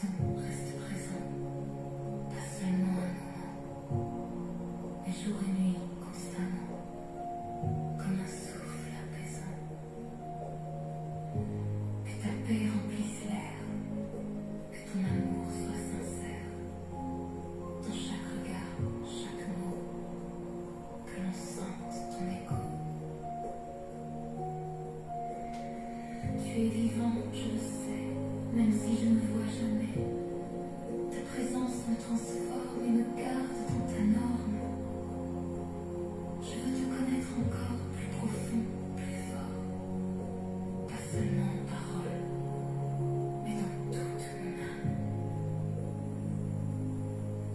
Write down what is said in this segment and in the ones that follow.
présent, reste présent, pas seulement un moment, mais jour et nuit constamment, comme un souffle apaisant. Que ta paix remplisse l'air, que ton amour soit sincère, dans chaque regard, chaque mot, que l'on sente ton écho. Tu es vivant, je le sais, même si je ne vois jamais. Ta présence me transforme et me garde dans ta norme. Je veux te connaître encore plus profond, plus fort. Pas seulement en parole, mais dans toute mon âme.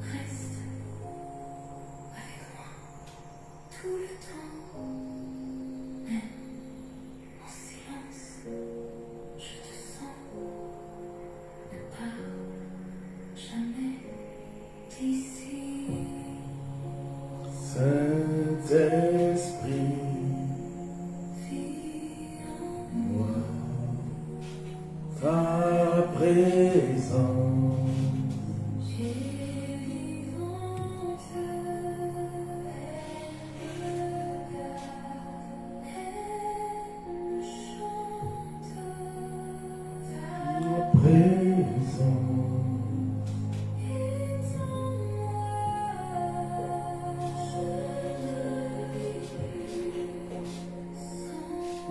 Reste avec moi tout le temps, même en silence. Je te sens, ne pars jamais d'ici. Saint-Esprit, Vis en moi, ta présence tu es vivante. Elle me chante. ta présence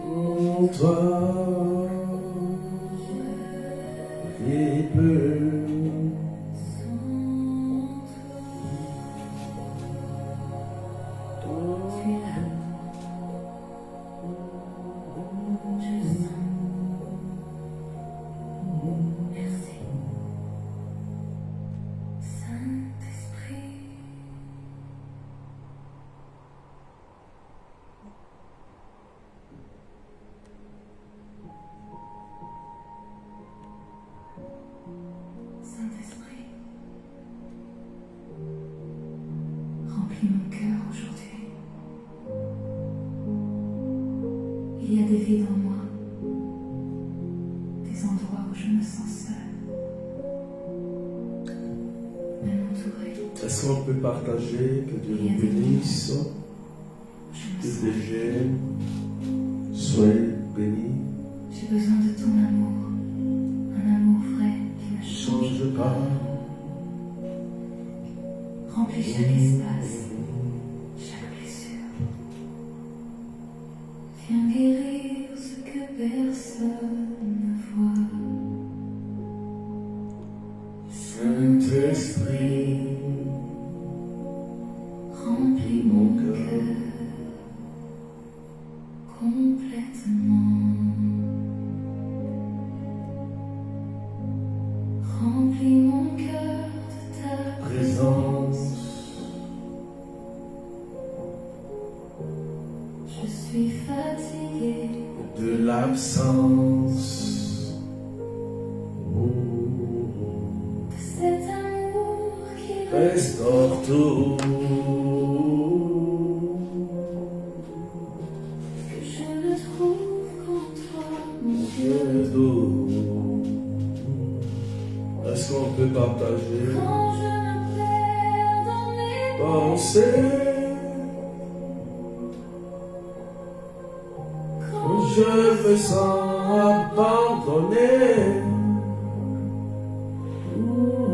en toi qui peut Tu es là, je le sens. Merci. Saint-Esprit. Saint-Esprit, remplis mon cœur aujourd'hui. Il y a des vides en moi, des endroits où je me sens seule, même entourée. Est-ce qu'on peut partager? Que Dieu vous bénisse. Je me Que sens. déjà soyez bénis. J'ai besoin de ton amour, un amour vrai qui me change. Change pas. Remplis chaque espace, chaque blessure. Viens guérir ce que personne ne voit. Saint-Esprit, Remplis mon cœur complètement. Remplis mon cœur de ta présence, Je suis fatiguée de l'absence. Oh, de cet amour qui restaure tout. que je ne trouve qu'en toi, mon Dieu. Dieu d'eau. Est-ce qu'on peut partager? Quand je me perds dans mes Pensez, quand je me sens abandonné.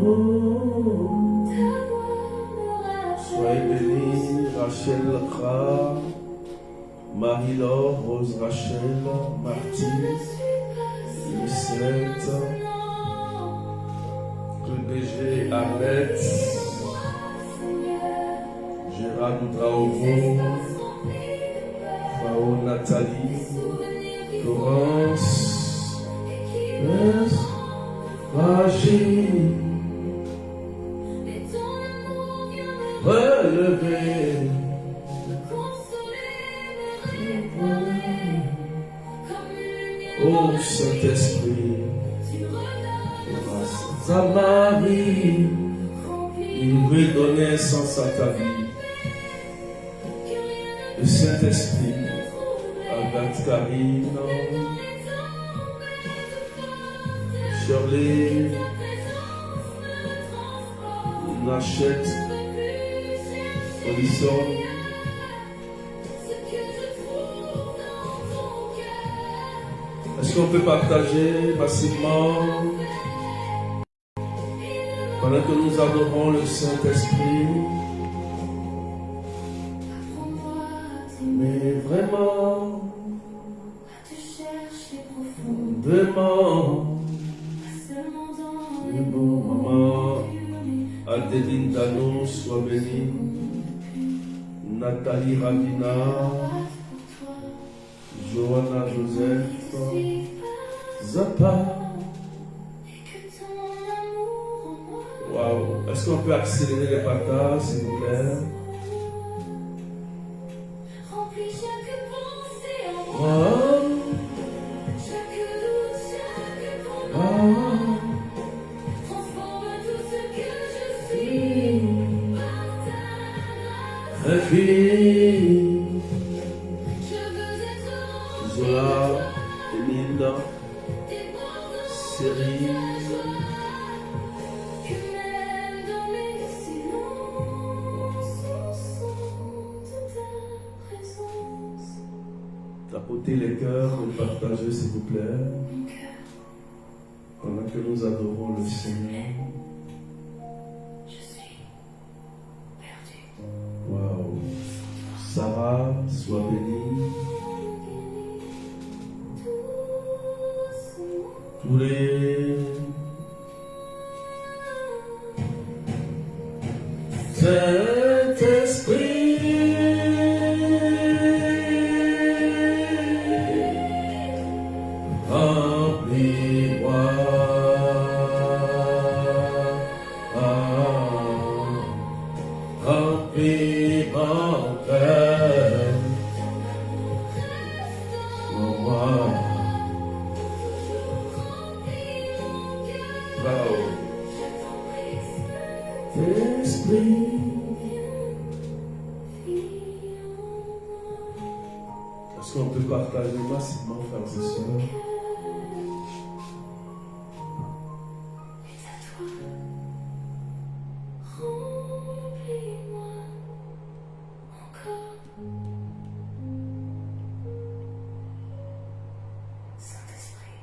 Oh, ta voix me soyez rappelle bénis, Rachel Kra, Marie-Laure, Rose Rachel, que je Martine, ne suis pas Lucette, seule. PDG, Arlette, Seigneur, Gérard ces Oudraogo, espaces remplis de peur, Fao des Nathalie, souvenirs qui Florence, et qui Yes. me Fragile, mais ton amour vient me relevé, consoler, me réparer, comme une lumière ô Saint-Esprit, tu redonnes grâce à Marie, rempli il veut donner un sens à ta vie. que rien Le Saint-Esprit, ne trouve Agathe Karine, dans mes temps, me porte forte, Shirley, ta présence on achète, on y sort. Ce que je trouve dans ton cœur. Est-ce qu'on peut partager massivement pendant que nous adorons le Saint-Esprit? Apprends-moi à t'aimer, Mais vraiment, à te chercher profond, vraiment, pas seulement dans le les bon mots moment, purs, Adeline Dano soit bénie, Nathalie Ravina, mais pour toi, Johanna je Joseph, suis Zappa. et que ton amour en moi Waouh, est-ce qu'on peut accélérer les partages, s'il vous plaît? remplit chaque pensée en moi, Waouh, chaque doute, chaque combat, waouh, transforme tout ce que je suis par ta grâce. infini. Je veux être Zola, Linda, débordant Série, que même dans mes silences, on sent ta présence. tapotez les cœurs et partagez, s'il vous plaît, Mon cœur, pendant que nous adorons le Seigneur. je suis perdu. Waouh, Sarah, sois bénie. Tous les Saint-Esprit, remplis-moi. Remplis mon cœur. Pour moi. Wow. Esprit. Est-ce qu'on peut partager massivement, frères et sœurs? Remplis-moi encore, Saint-Esprit.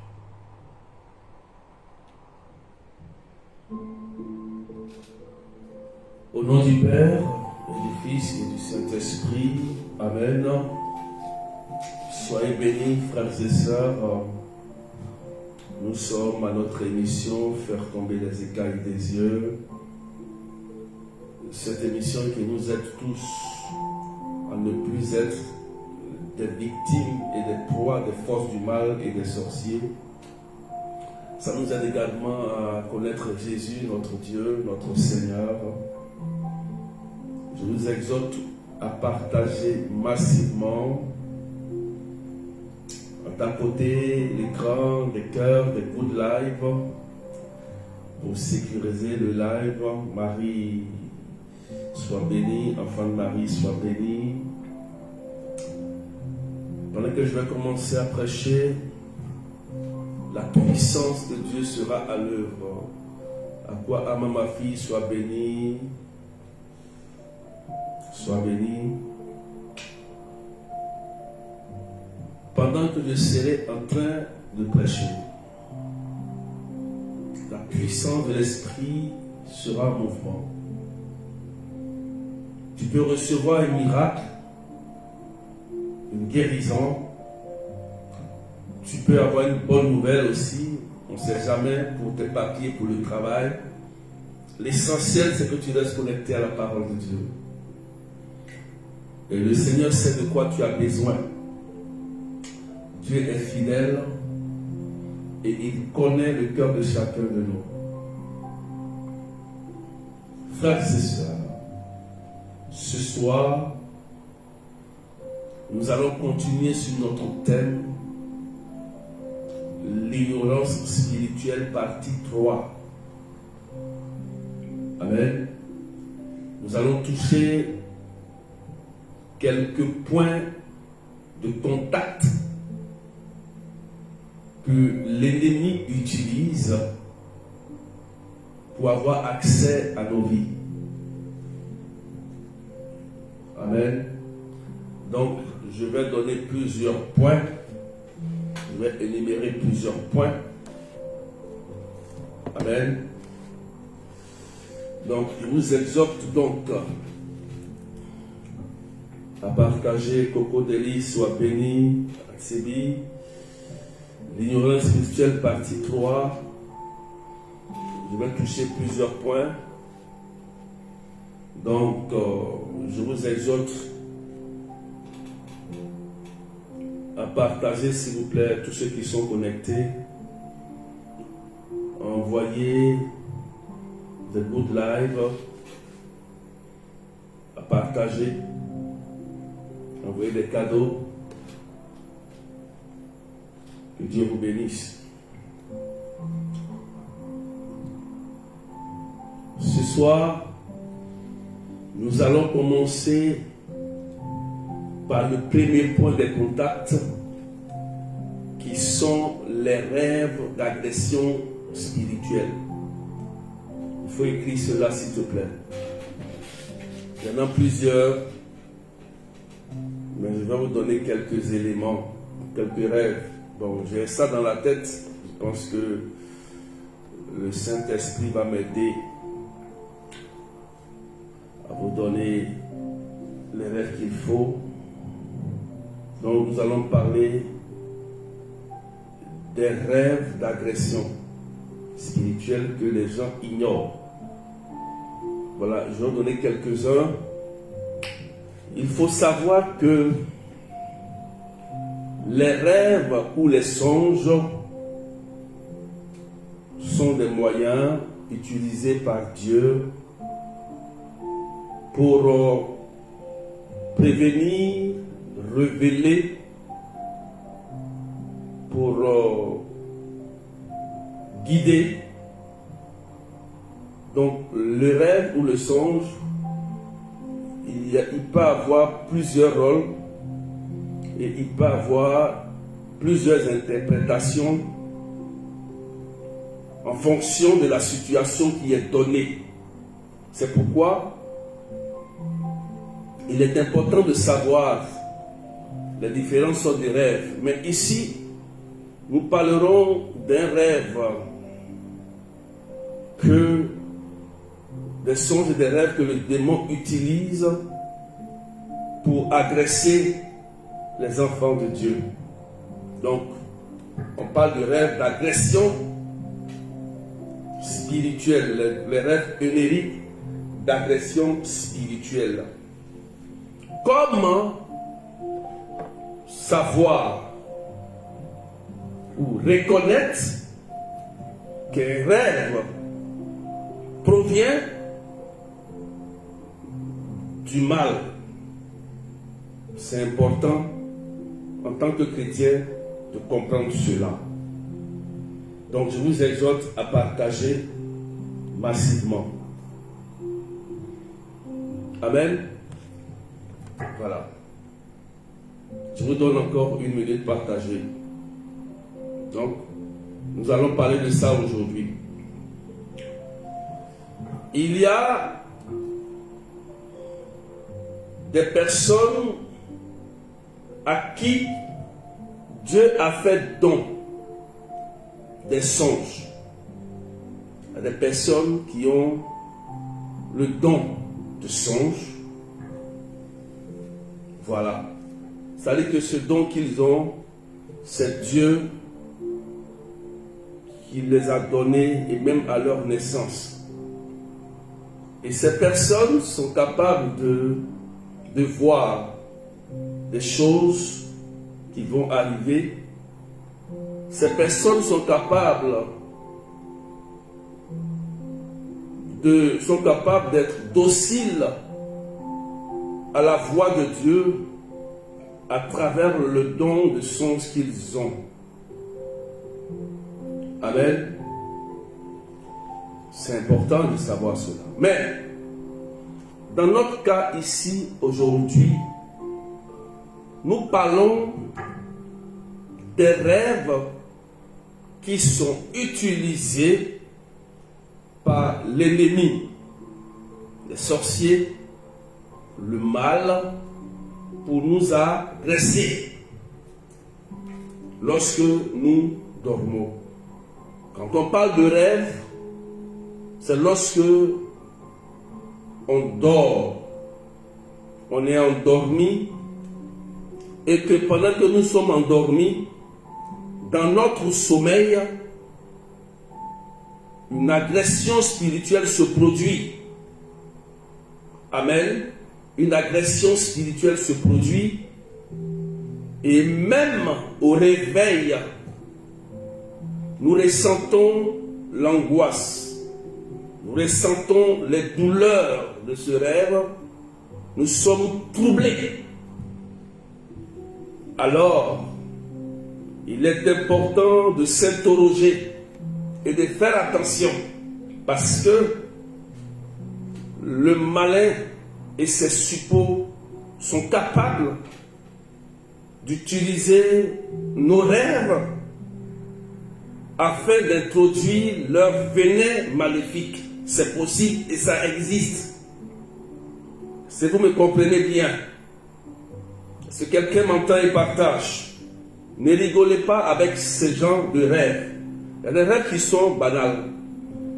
Au nom du Père, et du Fils et du Saint-Esprit, Amen. Soyez bénis, frères et sœurs. Nous sommes à notre émission Faire tomber les écailles des yeux. Cette émission qui nous aide tous à ne plus être des victimes et des proies des forces du mal et des sorciers. Ça nous aide également à connaître Jésus, notre Dieu, notre Seigneur. Je vous exhorte à partager massivement, à tapoter l'écran, des cœurs, des good live pour sécuriser le live. Marie soit bénie, enfant de Marie soit bénie. Pendant que je vais commencer à prêcher, la puissance de Dieu sera à l'œuvre. À quoi Ama, ma fille, soit bénie. Sois béni. Pendant que je serai en train de prêcher, la puissance de l'Esprit sera en mouvement. Tu peux recevoir un miracle, une guérison. Tu peux avoir une bonne nouvelle aussi. On ne sait jamais pour tes papiers, pour le travail. L'essentiel, c'est que tu restes connecté à la parole de Dieu. Et le Seigneur sait de quoi tu as besoin. Dieu est fidèle et il connaît le cœur de chacun de nous. Frères et sœurs, ce soir, nous allons continuer sur notre thème, l'ignorance spirituelle, partie 3. Amen. Nous allons toucher quelques points de contact que l'ennemi utilise pour avoir accès à nos vies. Amen. Donc, je vais donner plusieurs points. Je vais énumérer plusieurs points. Amen. Donc, je vous exhorte donc à partager Coco Deli, soit béni, Atsebi, l'ignorance spirituelle, partie 3. Je vais toucher plusieurs points. Donc, je vous exhorte à partager, s'il vous plaît, tous ceux qui sont connectés. Envoyez des good live, à partager, envoyez des cadeaux. Que Dieu vous bénisse. Ce soir, nous allons commencer par le premier point de contact qui sont les rêves d'agression spirituelle. Il faut écrire cela s'il te plaît. Il y en a plusieurs, mais je vais vous donner quelques éléments, quelques rêves. Bon, j'ai ça dans la tête. Je pense que le Saint-Esprit va m'aider à vous donner les rêves qu'il faut. Donc nous allons parler des rêves d'agression spirituelle que les gens ignorent. Voilà, je vais en donner quelques-uns. Il faut savoir que les rêves ou les songes sont des moyens utilisés par Dieu pour prévenir, révéler, pour guider. Donc le rêve ou le songe, il peut avoir plusieurs rôles et il peut avoir plusieurs interprétations en fonction de la situation qui est donnée. C'est pourquoi il est important de savoir les différentes sortes de rêves. Mais ici, nous parlerons d'un rêve des songes et des rêves que le démon utilise pour agresser les enfants de Dieu. Donc, on parle de rêves d'agression spirituelle, les rêves oniriques d'agression spirituelle. Comment savoir ou reconnaître qu'un rêve provient du mal? C'est important en tant que chrétien de comprendre cela. Donc je vous exhorte à partager massivement. Amen. Voilà. Je vous donne encore une minute partagée. Donc, nous allons parler de ça aujourd'hui. Il y a des personnes à qui Dieu a fait don des songes. Il y a des personnes qui ont le don de songes. Voilà. C'est-à-dire que ce don qu'ils ont, c'est Dieu qui les a donnés et même à leur naissance. Et ces personnes sont capables de voir des choses qui vont arriver. Ces personnes sont capables d'être dociles à la voix de Dieu à travers le don de songes qu'ils ont. Amen. C'est important de savoir cela. Mais, dans notre cas ici, aujourd'hui, nous parlons des rêves qui sont utilisés par l'ennemi, les sorciers, le mal pour nous agresser lorsque nous dormons. Quand on parle de rêve, c'est lorsque on dort, on est endormi, et que pendant que nous sommes endormis, dans notre sommeil, une agression spirituelle se produit. Amen. Une agression spirituelle se produit, et même au réveil, nous ressentons l'angoisse, nous ressentons les douleurs de ce rêve, nous sommes troublés. Alors, il est important de s'interroger et de faire attention, parce que le malin et ses suppôts sont capables d'utiliser nos rêves afin d'introduire leur venin maléfique. C'est possible et ça existe. Si vous me comprenez bien, si quelqu'un m'entend et partage, ne rigolez pas avec ce genre de rêves. Il y a des rêves qui sont banals,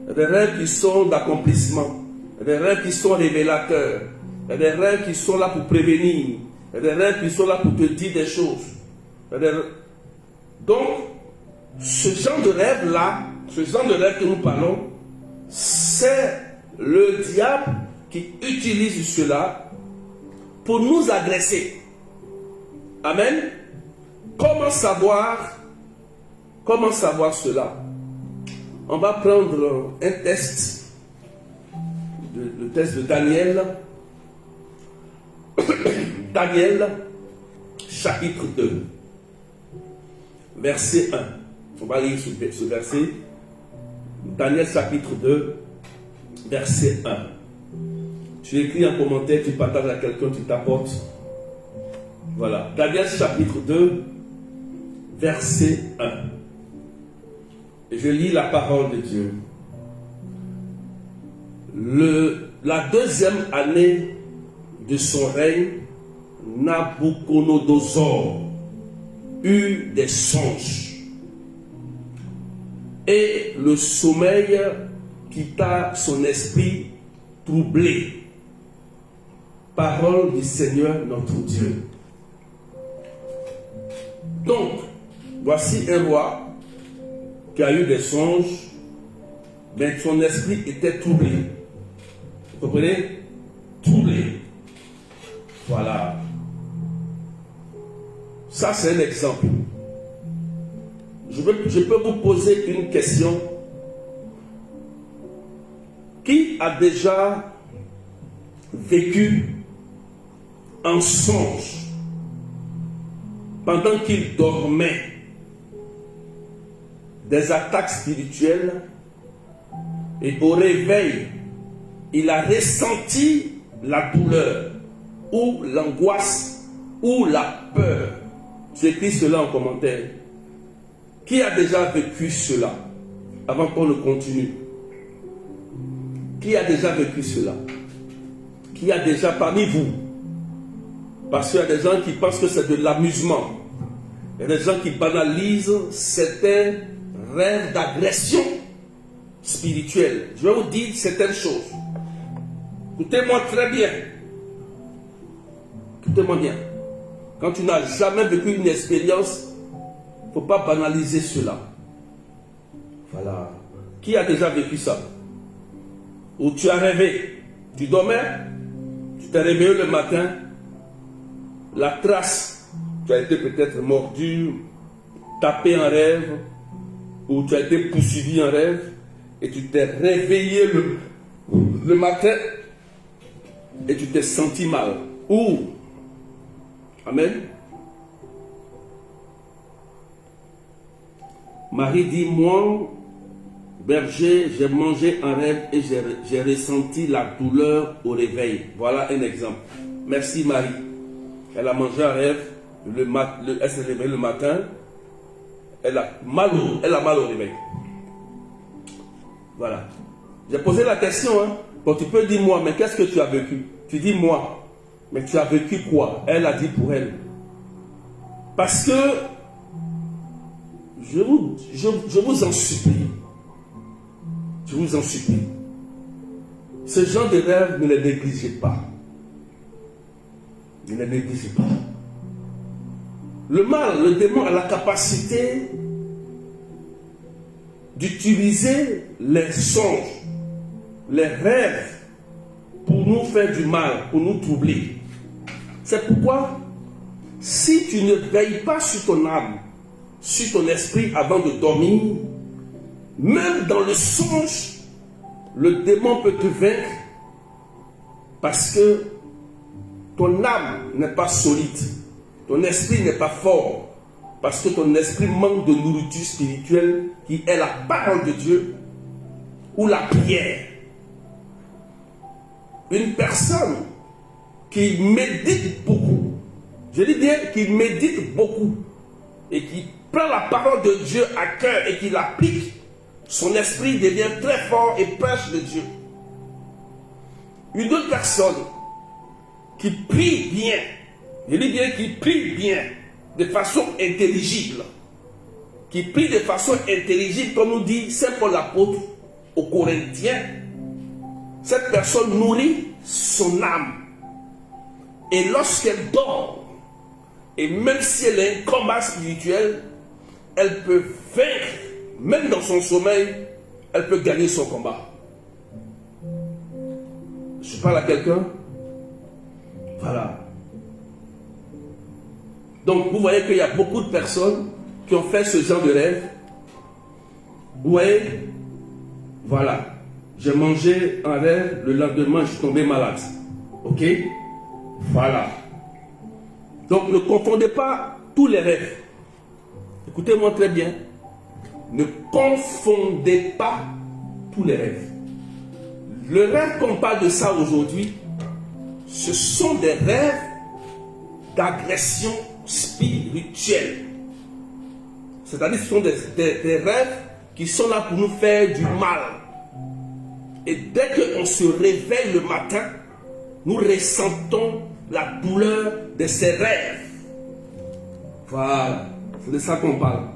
il y a des rêves qui sont d'accomplissement, il y a des rêves qui sont révélateurs, il y a des rêves qui sont là pour prévenir, il y a des rêves qui sont là pour te dire des choses. Donc, ce genre de rêve-là, ce genre de rêve que nous parlons, c'est le diable qui utilise cela pour nous agresser. Amen. Comment savoir cela? On va prendre un test, le test de Daniel. Daniel, chapitre 2, verset 1. On va lire ce verset. Daniel, chapitre 2, verset 1. Tu écris un commentaire, tu partages à quelqu'un, tu t'apportes. Voilà. Daniel, chapitre 2, verset 1. Et je lis la parole de Dieu. La deuxième année de son règne, Nabuchodonosor eut des songes, et le sommeil quitta son esprit troublé. Parole du Seigneur notre Dieu. Donc, voici un roi qui a eu des songes, mais son esprit était troublé. Vous comprenez? Troublé. Voilà. Ça, c'est un exemple. Je peux vous poser une question. Qui a déjà vécu en songe pendant qu'il dormait des attaques spirituelles, et au réveil, il a ressenti la douleur ou l'angoisse ou la peur? J'écris cela en commentaire. Qui a déjà vécu cela? Avant qu'on ne continue. Qui a déjà vécu cela? Qui a déjà parmi vous? Parce qu'il y a des gens qui pensent que c'est de l'amusement. Il y a des gens qui banalisent certains rêves d'agression spirituelle. Je vais vous dire certaines choses. Écoutez-moi très bien. Écoutez-moi bien. Quand tu n'as jamais vécu une expérience, il ne faut pas banaliser cela. Voilà. Qui a déjà vécu ça? Où tu as rêvé, tu dormais, tu t'es réveillé le matin, la trace, tu as été peut-être mordu, tapé en rêve, ou tu as été poursuivi en rêve, et tu t'es réveillé le matin, et tu t'es senti mal. Ou, amen. Marie dit, moi, berger, j'ai mangé un rêve et j'ai ressenti la douleur au réveil. Voilà un exemple. Merci Marie. Elle a mangé un rêve, elle s'est réveillée le matin, elle a mal au réveil. Voilà. J'ai posé la question, hein. Bon, tu peux dire moi, mais qu'est-ce que tu as vécu? Tu dis moi. Mais tu as vécu quoi? Elle a dit pour elle. Parce que, je vous en supplie, je vous en supplie, ce genre de rêve, ne les négligez pas. Ne les négligez pas. Le mal, le démon a la capacité d'utiliser les songes, les rêves pour nous faire du mal, pour nous troubler. C'est pourquoi, si tu ne veilles pas sur ton âme, sur ton esprit avant de dormir, même dans le songe, le démon peut te vaincre parce que ton âme n'est pas solide, ton esprit n'est pas fort, parce que ton esprit manque de nourriture spirituelle qui est la parole de Dieu ou la prière. Une personne qui médite beaucoup, je dis bien qui médite beaucoup et qui prend la parole de Dieu à cœur et qui l'applique, son esprit devient très fort et proche de Dieu. Une autre personne qui prie bien, je dis bien qui prie bien, de façon intelligible, qui prie de façon intelligible, comme nous dit Saint Paul l'apôtre aux Corinthiens, cette personne nourrit son âme. Et lorsqu'elle dort, et même si elle a un combat spirituel, elle peut vaincre, même dans son sommeil, elle peut gagner son combat. Je parle à quelqu'un? Voilà. Donc vous voyez qu'il y a beaucoup de personnes qui ont fait ce genre de rêve. Vous voyez? Voilà. J'ai mangé un rêve, le lendemain je suis tombé malade. Ok? Voilà. Donc ne confondez pas tous les rêves. Écoutez-moi très bien. Ne confondez pas tous les rêves. Le rêve qu'on parle de ça aujourd'hui, ce sont des rêves d'agression spirituelle. C'est-à-dire que ce sont des rêves qui sont là pour nous faire du mal. Et dès qu'on se réveille le matin, nous ressentons la douleur de ces rêves. Voilà, c'est de ça qu'on parle.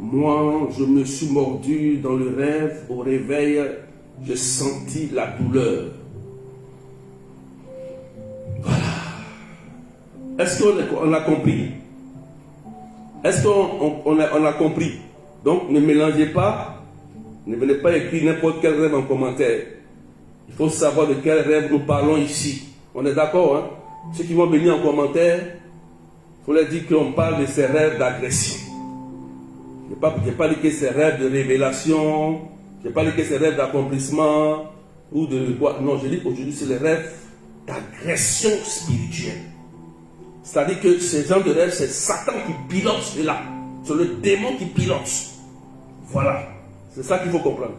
Moi, je me suis mordu dans le rêve. Au réveil, j'ai senti la douleur. Voilà. Est-ce qu'on a compris? Est-ce qu'on a compris? Donc, ne mélangez pas. Ne venez pas écrire n'importe quel rêve en commentaire. Il faut savoir de quel rêve nous parlons ici. On est d'accord, hein? Ceux qui vont venir en commentaire, il faut leur dire qu'on parle de ces rêves d'agression. Je n'ai pas dit que ces rêves de révélation, je n'ai pas dit que ces rêves d'accomplissement, ou de quoi. Non, je dis qu'aujourd'hui, c'est les rêves d'agression spirituelle. C'est-à-dire que ces gens de rêves, c'est Satan qui pilote cela. C'est le démon qui pilote. Voilà. C'est ça qu'il faut comprendre.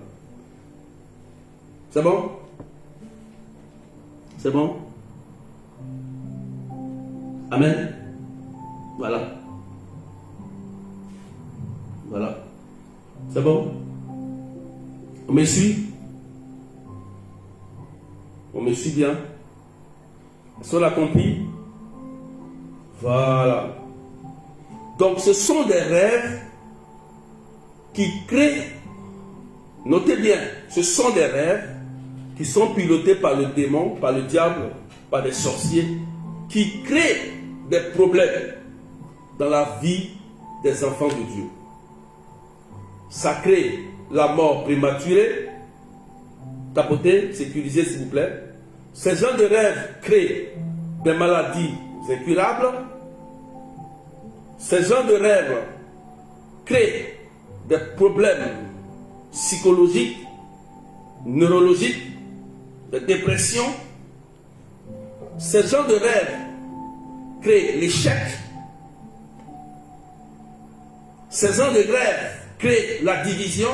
C'est bon? C'est bon? Amen. Voilà. Voilà. C'est bon? On me suit? On me suit bien? Est-ce qu'on a compris? Voilà. Donc ce sont des rêves qui créent, notez bien, ce sont des rêves qui sont pilotés par le démon, par le diable, par des sorciers, qui créent des problèmes dans la vie des enfants de Dieu. Ça crée la mort prématurée. Tapotez, sécurisez s'il vous plaît. Ces gens de rêves créent des maladies incurables. Ces gens de rêves créent des problèmes psychologiques, neurologiques, de dépression. Ces gens de rêves créent l'échec. Ces gens de rêve créent la division.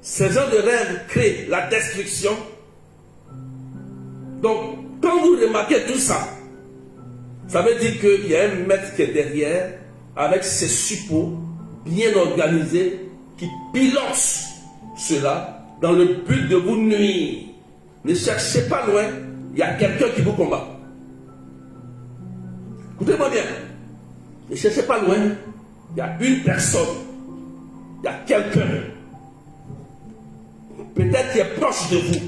Ces gens de rêve créent la destruction. Donc, quand vous remarquez tout ça, ça veut dire qu'il y a un maître qui est derrière, avec ses suppôts bien organisés, qui pilote cela dans le but de vous nuire. Ne cherchez pas loin, il y a quelqu'un qui vous combat. Écoutez-moi bien. Ne cherchez pas loin. Il y a une personne. Il y a quelqu'un. Peut-être qui est proche de vous.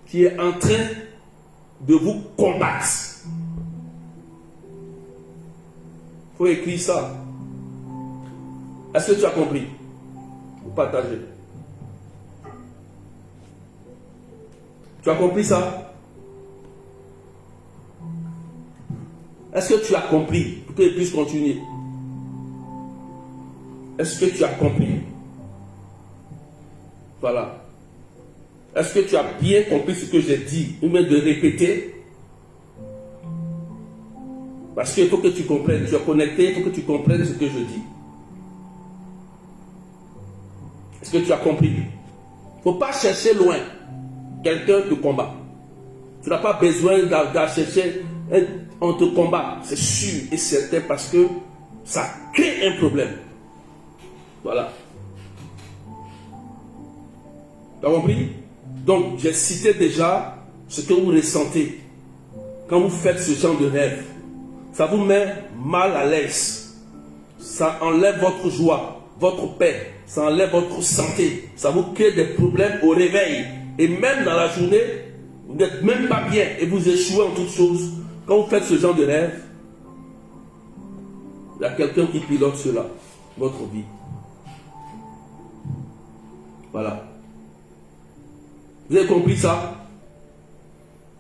Qui est en train de vous combattre. Il faut écrire ça. Est-ce que tu as compris? Vous partagez. Tu as compris ça? Est-ce que tu as compris? Pour que je puisse continuer. Est-ce que tu as compris? Voilà. Est-ce que tu as bien compris ce que j'ai dit? Ou même de répéter? Parce qu'il faut que tu comprennes. Tu es connecté, il faut que tu comprennes ce que je dis. Est-ce que tu as compris? Il ne faut pas chercher loin quelqu'un de combat. Tu n'as pas besoin d'aller chercher. On te combat, c'est sûr et certain, parce que ça crée un problème. Voilà. Tu as compris? Donc, j'ai cité déjà ce que vous ressentez quand vous faites ce genre de rêve. Ça vous met mal à l'aise. Ça enlève votre joie, votre paix. Ça enlève votre santé. Ça vous crée des problèmes au réveil. Et même dans la journée, vous n'êtes même pas bien et vous échouez en toutes choses. Quand vous faites ce genre de rêve, il y a quelqu'un qui pilote cela, votre vie. Voilà. Vous avez compris ça?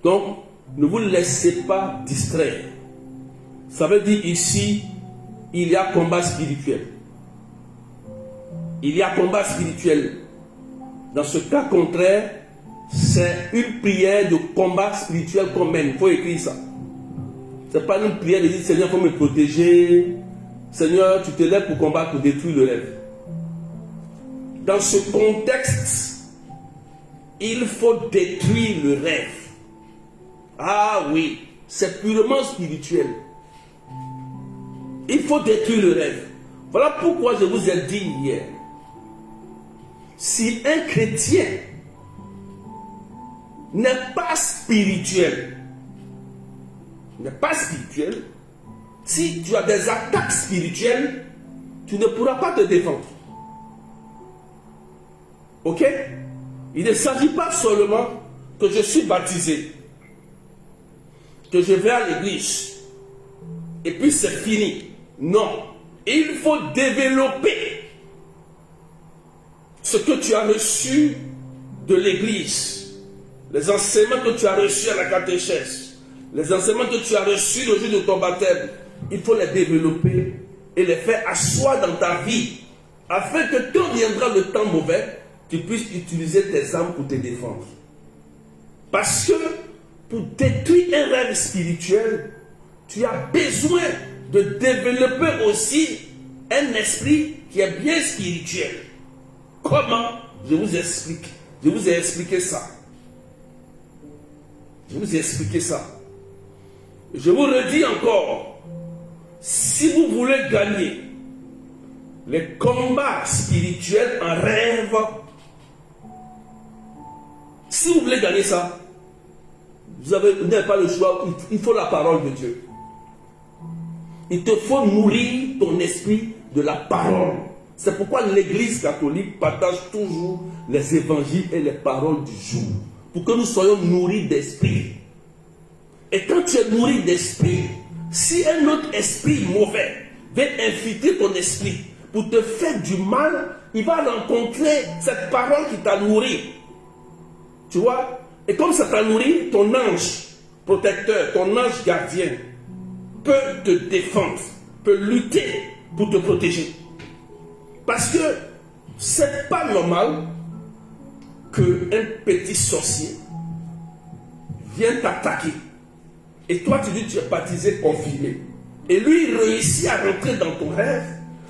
Donc, ne vous laissez pas distraire. Ça veut dire ici, il y a combat spirituel. Il y a combat spirituel. Dans ce cas contraire, c'est une prière de combat spirituel qu'on mène. Il faut écrire ça. Ce n'est pas une prière de dire Seigneur, il faut me protéger. Seigneur, tu te lèves pour combattre, pour détruire le rêve. Dans ce contexte, il faut détruire le rêve. Ah oui, c'est purement spirituel. Il faut détruire le rêve. Voilà pourquoi je vous ai dit hier. Si un chrétien n'est pas spirituel, si tu as des attaques spirituelles, tu ne pourras pas te défendre. Ok? Il ne s'agit pas seulement que je suis baptisé, que je vais à l'église, et puis c'est fini. Non. Il faut développer ce que tu as reçu de l'église, les enseignements que tu as reçus à la catéchèse, les enseignements que tu as reçus le jour de ton baptême. Il faut les développer et les faire asseoir dans ta vie, afin que quand viendra le temps mauvais, tu puisses utiliser tes armes pour te défendre. Parce que pour détruire un rêve spirituel, tu as besoin de développer aussi un esprit qui est bien spirituel. Comment? Je vous explique. Je vous ai expliqué ça. Je vous ai expliqué ça. Je vous redis encore, si vous voulez gagner les combats spirituels en rêve, si vous voulez gagner ça, vous n'avez pas le choix, il faut la parole de Dieu. Il te faut nourrir ton esprit de la parole. C'est pourquoi l'Église catholique partage toujours les évangiles et les paroles du jour, pour que nous soyons nourris d'esprit. Et quand tu es nourri d'esprit, si un autre esprit mauvais vient infiltrer ton esprit pour te faire du mal, il va rencontrer cette parole qui t'a nourri. Tu vois? Et comme ça t'a nourri, ton ange protecteur, ton ange gardien peut te défendre, peut lutter pour te protéger. Parce que c'est pas normal qu'un petit sorcier vienne t'attaquer. Et toi, tu dis que tu es baptisé, confirmé. Et lui, il réussit à rentrer dans ton rêve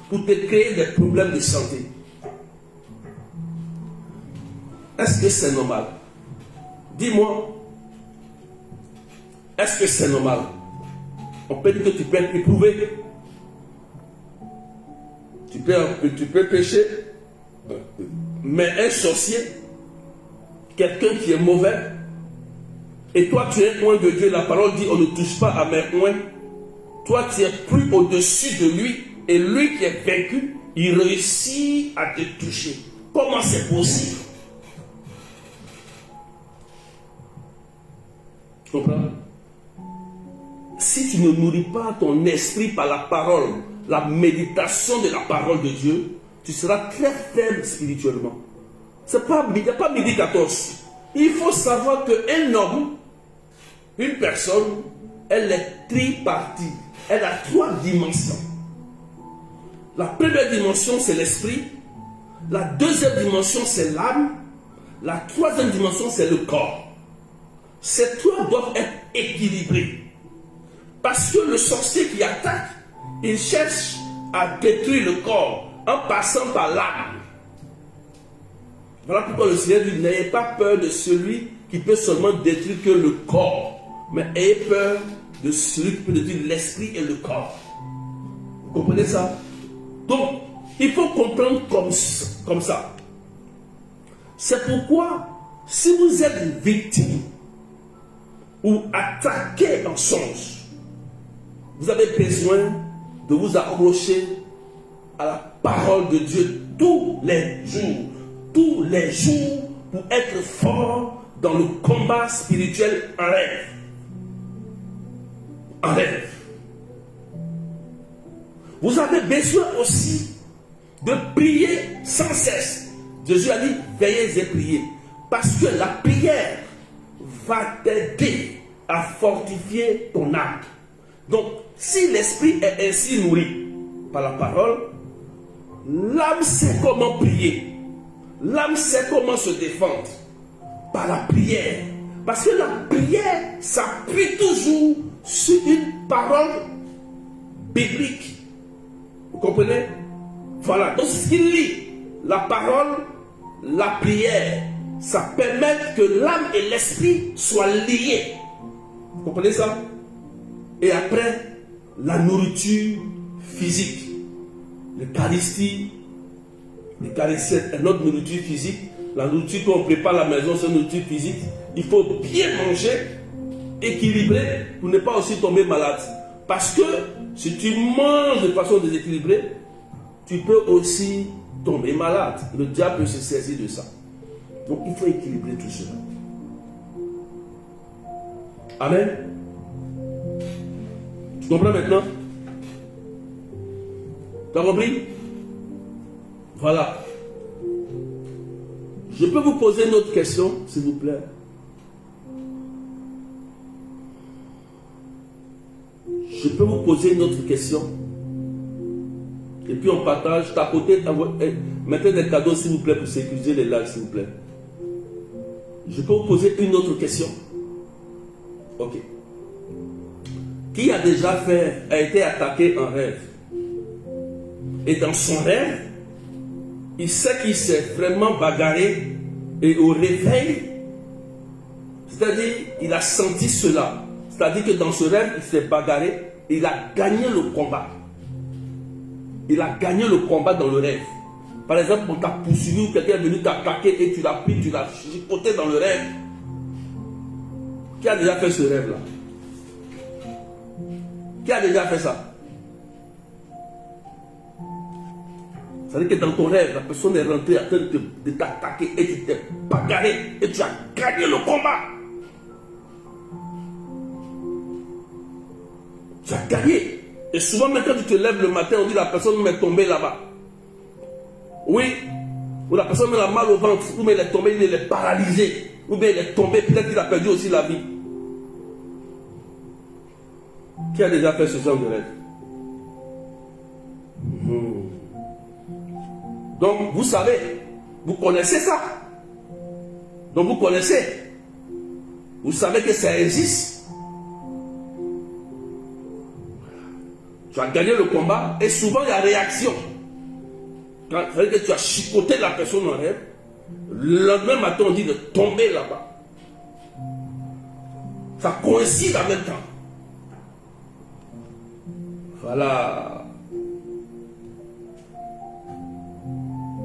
pour te créer des problèmes de santé. Est-ce que c'est normal? Dis-moi, est-ce que c'est normal? On peut dire que tu peux être éprouvé. Tu peux pécher. Mais un sorcier, quelqu'un qui est mauvais, Et toi, tu es oint de Dieu. La parole dit, on ne touche pas à mes oints. Toi, tu es plus au-dessus de lui. Et lui qui est vaincu, il réussit à te toucher. Comment c'est possible? Tu comprends? Si tu ne nourris pas ton esprit par la parole, la méditation de la parole de Dieu, tu seras très faible spirituellement. Il n'y a pas midi 14. Il faut savoir qu'un homme, une personne, elle est tripartie. Elle a 3 dimensions. La première dimension, c'est l'esprit. La deuxième dimension, c'est l'âme. La troisième dimension, c'est le corps. Ces 3 doivent être équilibrés. Parce que le sorcier qui attaque, il cherche à détruire le corps en passant par l'âme. Voilà pourquoi le Seigneur dit, n'ayez pas peur de celui qui peut seulement détruire que le corps, mais ayez peur de celui qui peut détruire l'esprit et le corps. Vous comprenez ça? Donc, il faut comprendre comme ça. C'est pourquoi, si vous êtes victime ou attaqué en songe, vous avez besoin de vous accrocher à la parole de Dieu tous les jours, pour être fort dans le combat spirituel en rêve. En rêve. Vous avez besoin aussi de prier sans cesse. Jésus a dit, veillez et priez. Parce que la prière va t'aider à fortifier ton âme. Donc, si l'esprit est ainsi nourri par la parole, l'âme sait comment prier. L'âme sait comment se défendre par la prière. Parce que la prière s'appuie toujours sur une parole biblique. Vous comprenez? Voilà. Donc, ce qu'il lit, la parole, la prière, ça permet que l'âme et l'esprit soient liés. Vous comprenez ça? Et après, la nourriture physique, l'Eucharistie, c'est une autre nourriture physique. La nourriture qu'on prépare à la maison, c'est une nourriture physique. Il faut bien manger, équilibré, pour ne pas aussi tomber malade. Parce que si tu manges de façon déséquilibrée, tu peux aussi tomber malade. Le diable peut se saisir de ça. Donc il faut équilibrer tout cela. Amen. Tu comprends maintenant? Tu as compris? Voilà. Je peux vous poser une autre question, s'il vous plaît? Je peux vous poser une autre question? Et puis on partage, tapotez, mettez des cadeaux, s'il vous plaît, pour sécuriser les lives, s'il vous plaît. Je peux vous poser une autre question? Ok. Qui a déjà été attaqué en rêve? Et dans son rêve, il sait qu'il s'est vraiment bagarré, et au réveil, c'est-à-dire, il a senti cela. C'est-à-dire que dans ce rêve, il s'est bagarré, et il a gagné le combat. Il a gagné le combat dans le rêve. Par exemple, on t'a poursuivi ou quelqu'un est venu t'attaquer et tu l'as pris, tu l'as chicoté dans le rêve. Qui a déjà fait ce rêve-là? Qui a déjà fait ça? C'est-à-dire que dans ton rêve, la personne est rentrée en train de t'attaquer et tu t'es bagarré et tu as gagné le combat. Tu as gagné. Et souvent, même quand tu te lèves le matin, on dit la personne est tombée là-bas. Oui. Ou la personne a mal au ventre. Ou bien elle est tombée, il est paralysé. Ou bien il est tombé, peut-être qu'il a perdu aussi la vie. Qui a déjà fait ce genre de rêve? Donc, vous savez, vous connaissez ça. Donc, vous connaissez. Vous savez que ça existe. Tu as gagné le combat et souvent il y a réaction. Quand il fallait que tu as chicoté la personne en rêve, le lendemain matin on dit de tomber là-bas. Ça coïncide en même temps. Voilà.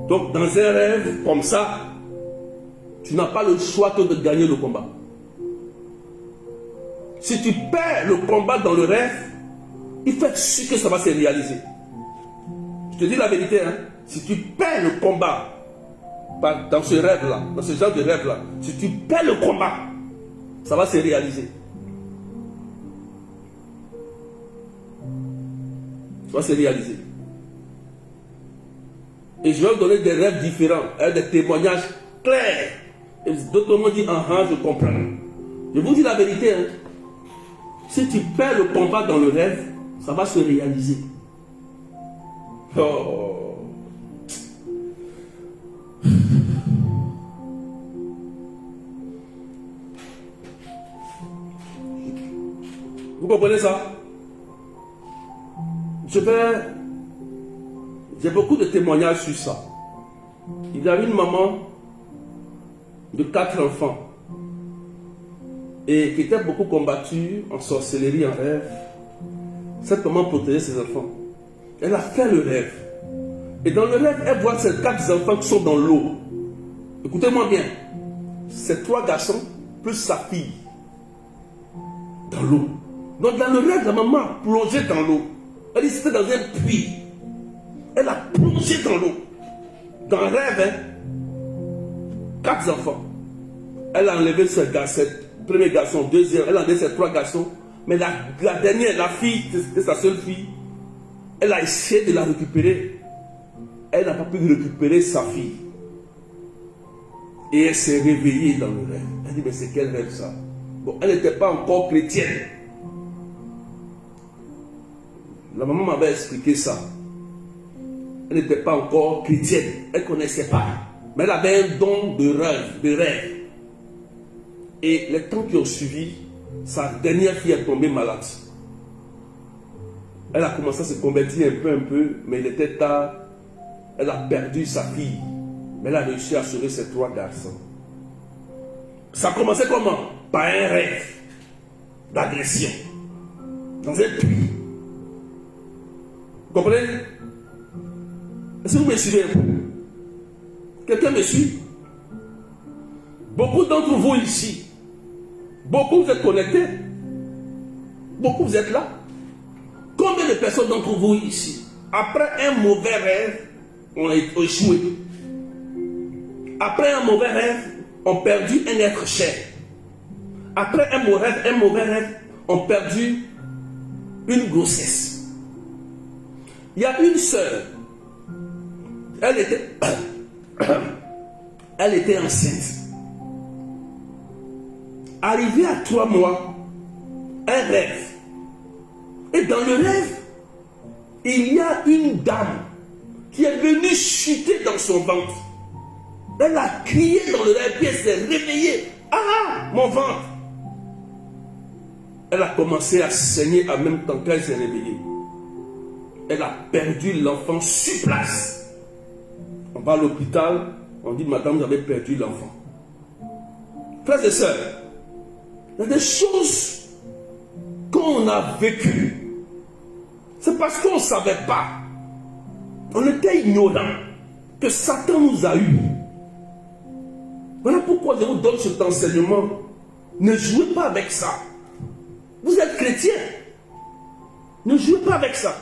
Donc dans un rêve comme ça, tu n'as pas le choix que de gagner le combat. Si tu perds le combat dans le rêve, il faut être sûr que ça va se réaliser. Je te dis la vérité, hein. Si tu perds le combat dans ce rêve-là, dans ce genre de rêve-là, si tu perds le combat, ça va se réaliser. Ça va se réaliser. Et je vais vous donner des rêves différents, hein, des témoignages clairs. Et d'autres m'ont dit, je comprends. Je vous dis la vérité, hein. Si tu perds le combat dans le rêve, ça va se réaliser. Oh. Vous comprenez ça? J'ai beaucoup de témoignages sur ça. Il y a une maman de 4 enfants et qui était beaucoup combattue en sorcellerie, en rêve. Cette maman protégeait ses enfants. Elle a fait le rêve. Et dans le rêve, elle voit ces 4 enfants qui sont dans l'eau. Écoutez-moi bien. Ces 3 garçons plus sa fille dans l'eau. Donc dans le rêve, la maman a plongé dans l'eau. Elle dit c'était dans un puits. Elle a plongé dans l'eau. Dans le rêve, hein, 4 enfants. Elle a enlevé ce premier garçon, deuxième, elle a enlevé ses 3 garçons. Mais la dernière, la fille, c'était sa seule fille. Elle a essayé de la récupérer. Elle n'a pas pu récupérer sa fille. Et elle s'est réveillée dans le rêve. Elle dit, mais c'est quel rêve ça? Bon, elle n'était pas encore chrétienne. La maman m'avait expliqué ça. Elle n'était pas encore chrétienne. Elle ne connaissait pas. Mais elle avait un don de rêve. Et les temps qui ont suivi, sa dernière fille est tombée malade. Elle a commencé à se convertir un peu, mais il était tard. Elle a perdu sa fille. Mais elle a réussi à sauver ses 3 garçons. Ça a commencé comment? Par un rêve d'agression. Dans un puits. Vous comprenez? Est-ce que vous me suivez un peu? Quelqu'un me suit? Beaucoup d'entre vous ici, beaucoup vous êtes connectés, beaucoup vous êtes là. Combien de personnes d'entre vous ici, après un mauvais rêve, ont échoué? Après un mauvais rêve, ont perdu un être cher. Après un mauvais rêve, ont perdu une grossesse. Il y a une sœur, elle était enceinte. Arrivée à 3 mois, un rêve. Et dans le rêve, il y a une dame qui est venue chuter dans son ventre. Elle a crié dans le rêve, puis elle s'est réveillée. Ah, mon ventre! Elle a commencé à saigner en même temps qu'elle s'est réveillée. Elle a perdu l'enfant sur place. On va à l'hôpital, on dit, madame, vous avez perdu l'enfant. Frères et sœurs, il y a des choses qu'on a vécues. C'est parce qu'on ne savait pas. On était ignorants que Satan nous a eus. Voilà pourquoi je vous donne cet enseignement. Ne jouez pas avec ça. Vous êtes chrétien. Ne jouez pas avec ça.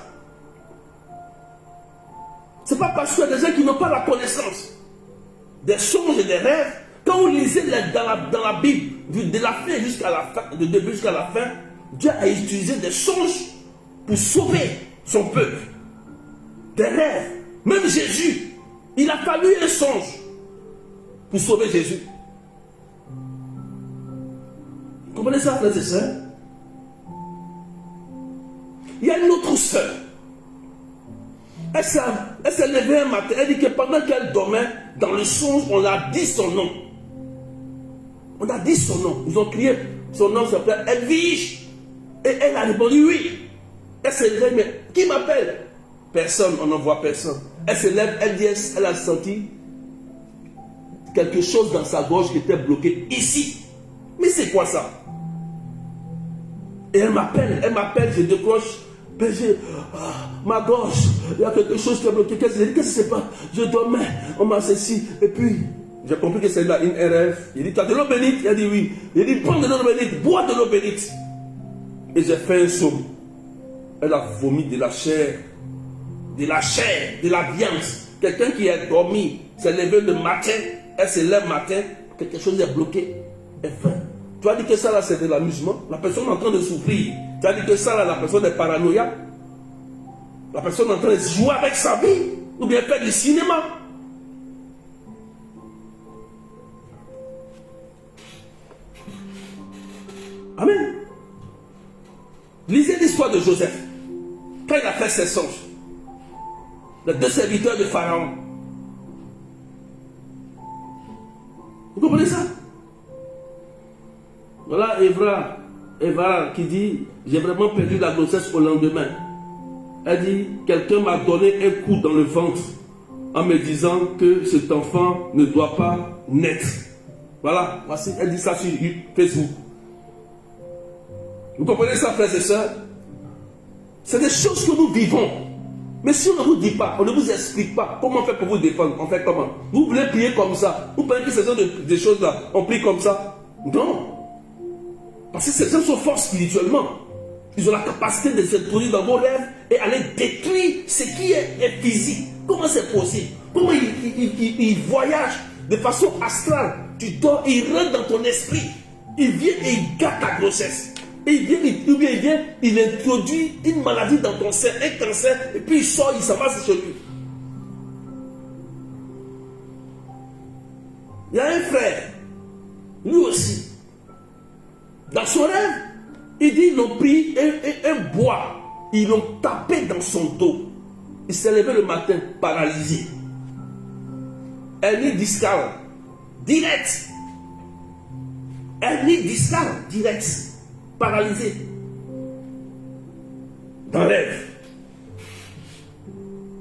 Ce n'est pas parce qu'il y a des gens qui n'ont pas la connaissance des songes et des rêves. Quand vous lisez dans la Bible, de la fin jusqu'à la fin, de début jusqu'à la fin, Dieu a utilisé des songes pour sauver son peuple. Des rêves. Même Jésus, il a fallu un songe pour sauver Jésus. Vous comprenez ça, frères et sœurs? Il y a une autre sœur. Elle s'est levée un matin. Elle dit que pendant qu'elle dormait, dans le songe, on a dit son nom. On a dit son nom. Ils ont crié. Son nom s'appelait Edwige. Et elle a répondu oui. Elle s'est levée, mais qui m'appelle? Personne, on n'en voit personne. Elle se lève, elle dit, elle a senti quelque chose dans sa gorge qui était bloqué ici. Mais c'est quoi ça? Et elle m'appelle, je décroche. Ma gorge, il y a quelque chose qui est bloqué. Qu'est-ce que c'est pas? Je dormais, on m'a saisi. Et puis, j'ai compris que c'est là une rêve. Il dit, tu as de l'eau bénite? Il a dit oui. Il dit, prends de l'eau bénite, bois de l'eau bénite. et j'ai fait un somme. Elle a vomi de la chair, de la viande. Quelqu'un qui a dormi, s'est levé le matin, elle se lève le matin, quelque chose est bloqué, elle faim. Tu as dit que ça là c'est de l'amusement. La personne est en train de souffrir. Tu as dit que ça là, la personne est paranoïaque. La personne est en train de jouer avec sa vie, ou bien faire du cinéma. Amen. Lisez l'histoire de Joseph. Quand il a fait ses songes, les deux serviteurs de Pharaon. Vous comprenez ça? Voilà Eva qui dit, j'ai vraiment perdu la grossesse au lendemain. Elle dit, quelqu'un m'a donné un coup dans le ventre en me disant que cet enfant ne doit pas naître. Voilà, voici, elle dit ça sur Facebook. Vous comprenez ça, frères et sœurs? C'est des choses que nous vivons. Mais si on ne vous dit pas, on ne vous explique pas comment on fait pour vous défendre, on fait comment? Vous voulez prier comme ça? Vous pensez que ces genre de choses-là, on prie comme ça? Non. Parce que ces gens sont forts spirituellement. Ils ont la capacité de s'introduire dans vos rêves et aller détruire ce qui est physique. Comment c'est possible? Comment ils voyagent de façon astrale? Tu dors, ils rentrent dans ton esprit. Ils viennent et ils gâtent ta grossesse. Et il introduit une maladie dans ton sein, un cancer, et puis il sort, il s'en va chez lui. Il y a un frère, lui aussi, dans son rêve, il dit ils l'ont pris un bois, ils l'ont tapé dans son dos. Il s'est levé le matin, paralysé. Hernie discale, direct. Hernie discale, direct. Paralysé. Dans le rêve.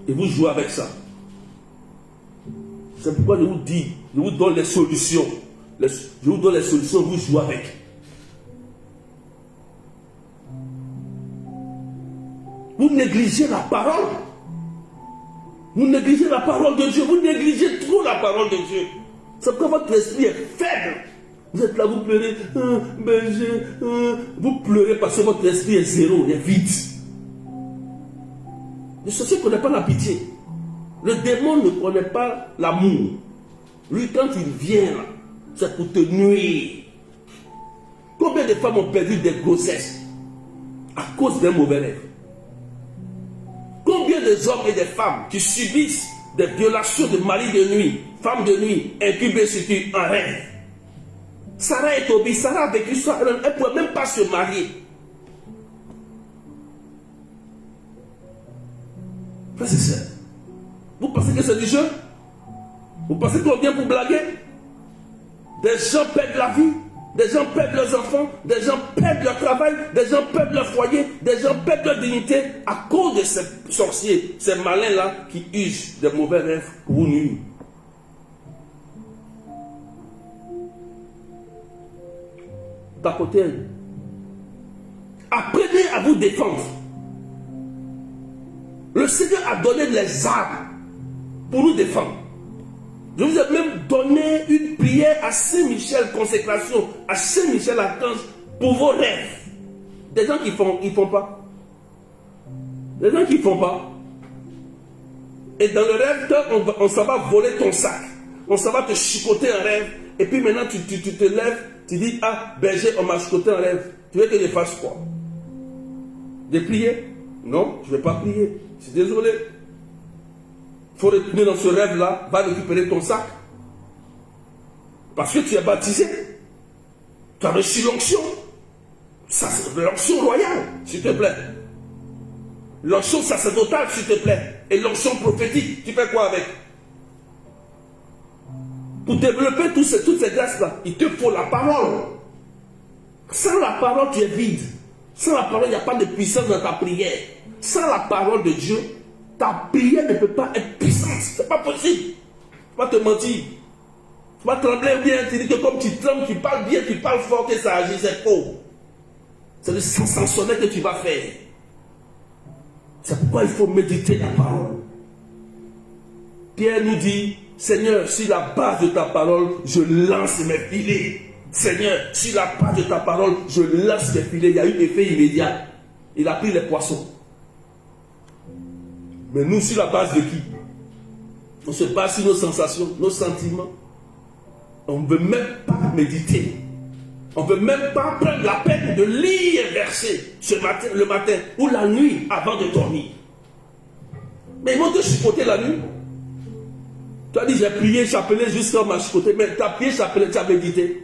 Et vous jouez avec ça. C'est pourquoi je vous dis, je vous donne les solutions. Je vous donne les solutions, vous jouez avec. Vous négligez la parole. Vous négligez la parole de Dieu. Vous négligez trop la parole de Dieu. C'est pourquoi votre esprit est faible. Vous êtes là, vous pleurez. Vous pleurez parce que votre esprit est zéro, il est vide. Le sorcier ne connaît pas la pitié. Le démon ne connaît pas l'amour. Lui, quand il vient, c'est pour te nuire. Combien de femmes ont perdu des grossesses à cause d'un mauvais rêve? Combien d'hommes et de femmes qui subissent des violations de mari de nuit, femmes de nuit, incubées sur un rêve? Sarah est obéie, Sarah a vécu ça, elle ne pouvait même pas se marier. Frères et sœurs, vous pensez que c'est du jeu? Vous pensez qu'on vient pour blaguer? Des gens perdent la vie, des gens perdent leurs enfants, des gens perdent leur travail, des gens perdent leur foyer, des gens perdent leur dignité à cause de ces sorciers, ces malins-là qui usent des mauvais rêves pour vous nuire. D'à côté, apprenez à vous défendre. Le Seigneur a donné les armes pour nous défendre. Je vous ai même donné une prière à Saint-Michel, consécration, à Saint-Michel Archange pour vos rêves. Des gens qui font pas. Des gens qui font pas. Et dans le rêve, on s'en va voler ton sac. On s'en va te chicoter un rêve. Et puis maintenant, tu te lèves, tu dis, ah, berger, on m'a chicoté un rêve. Tu veux que je fasse quoi? De prier? Non, je ne vais pas prier. Je suis désolé. Il faut retourner dans ce rêve-là, va récupérer ton sac. Parce que tu es baptisé. Tu as reçu l'onction. Ça, c'est l'onction royale, s'il te plaît. L'onction sacerdotale, s'il te plaît. Et l'onction prophétique, tu fais quoi avec? Pour développer toutes ces grâces-là, il te faut la parole. Sans la parole, tu es vide. Sans la parole, il n'y a pas de puissance dans ta prière. Sans la parole de Dieu, ta prière ne peut pas être puissante. Ce n'est pas possible. Tu vas te mentir. Tu vas trembler bien. Tu dis que comme tu trembles, tu parles bien, tu parles fort, que ça agit, c'est faux. C'est le sensationnel que tu vas faire. C'est pourquoi il faut méditer la parole. Pierre nous dit, Seigneur, sur la base de ta parole, je lance mes filets. Seigneur, sur la base de ta parole, je lance les filets. Il y a eu effet immédiat. Il a pris les poissons. Mais nous, sur la base de qui? On se base sur nos sensations, nos sentiments. On ne veut même pas méditer. On ne veut même pas prendre la peine de lire un verset le matin ou la nuit avant de dormir. Mais ils vont te chicoter la nuit. Tu as dit, j'ai prié chapelet jusqu'à m'a chicoté. Mais tu as prié chapelet, tu as médité.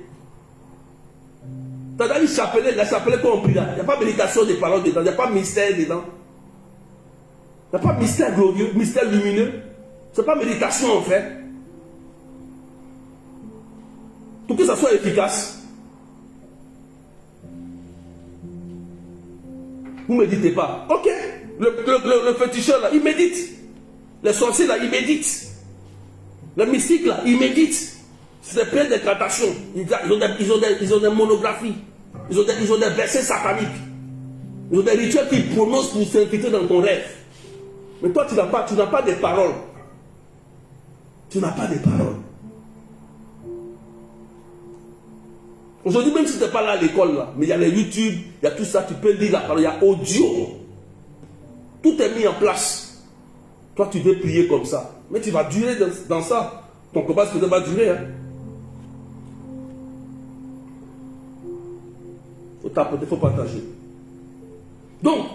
Tu as dit chapelet, la chapelet qu'on prie là. Il n'y a pas méditation des paroles dedans. Il n'y a pas mystère dedans. Il n'y a pas mystère glorieux, mystère lumineux. Ce n'est pas méditation en fait. Pour que ça soit efficace. Vous ne méditez pas. Ok. Le féticheur là, il médite. Les sorciers là, ils méditent. Les mystiques là, ils méditent. C'est plein d'incantations. Ils ont des monographies. Ils ont des versets sataniques. Ils ont des rituels qu'ils prononcent pour s'infiltrer dans ton rêve. Mais toi, tu n'as pas de paroles. Tu n'as pas de paroles. Aujourd'hui, même si tu n'es pas là à l'école, là, mais il y a les YouTube, il y a tout ça, tu peux lire la parole, il y a audio. Tout est mis en place. Toi, tu veux prier comme ça. Mais tu vas durer dans ça. Ton combat, ça va durer. Hein. Il faut tapoter, il faut partager. Donc,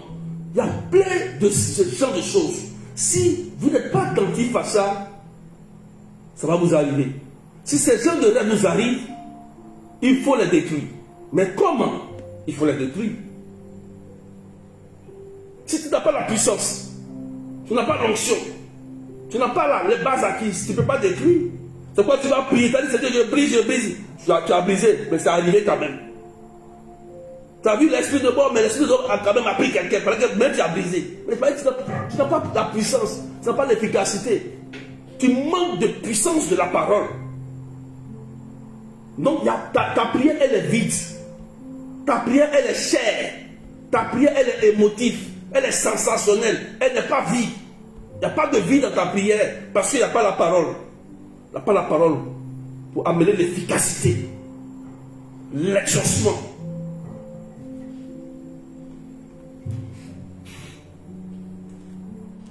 il y a plein de ce genre de choses. Si vous n'êtes pas attentif à ça, ça va vous arriver. Si ces gens de rêve nous arrivent, il faut les détruire. Mais comment? Il faut les détruire. Si tu n'as pas la puissance, tu n'as pas l'onction, tu n'as pas les bases acquises, tu ne peux pas détruire. C'est quoi tu vas prier? Tu as dit, Seigneur, je brise. Tu as brisé, mais c'est arrivé quand même. Tu as vu l'esprit de mort, mais l'esprit de mort a quand même appris quelqu'un. Même tu as brisé. Mais tu n'as pas la puissance, tu n'as pas l'efficacité. Tu manques de puissance de la parole. Donc ta prière, elle est vide. Ta prière, elle est chère. Ta prière, elle est émotive. Elle est sensationnelle. Elle n'est pas vie. Il n'y a pas de vie dans ta prière parce qu'il n'y a pas la parole. Il n'y a pas la parole pour amener l'efficacité, l'exaucement.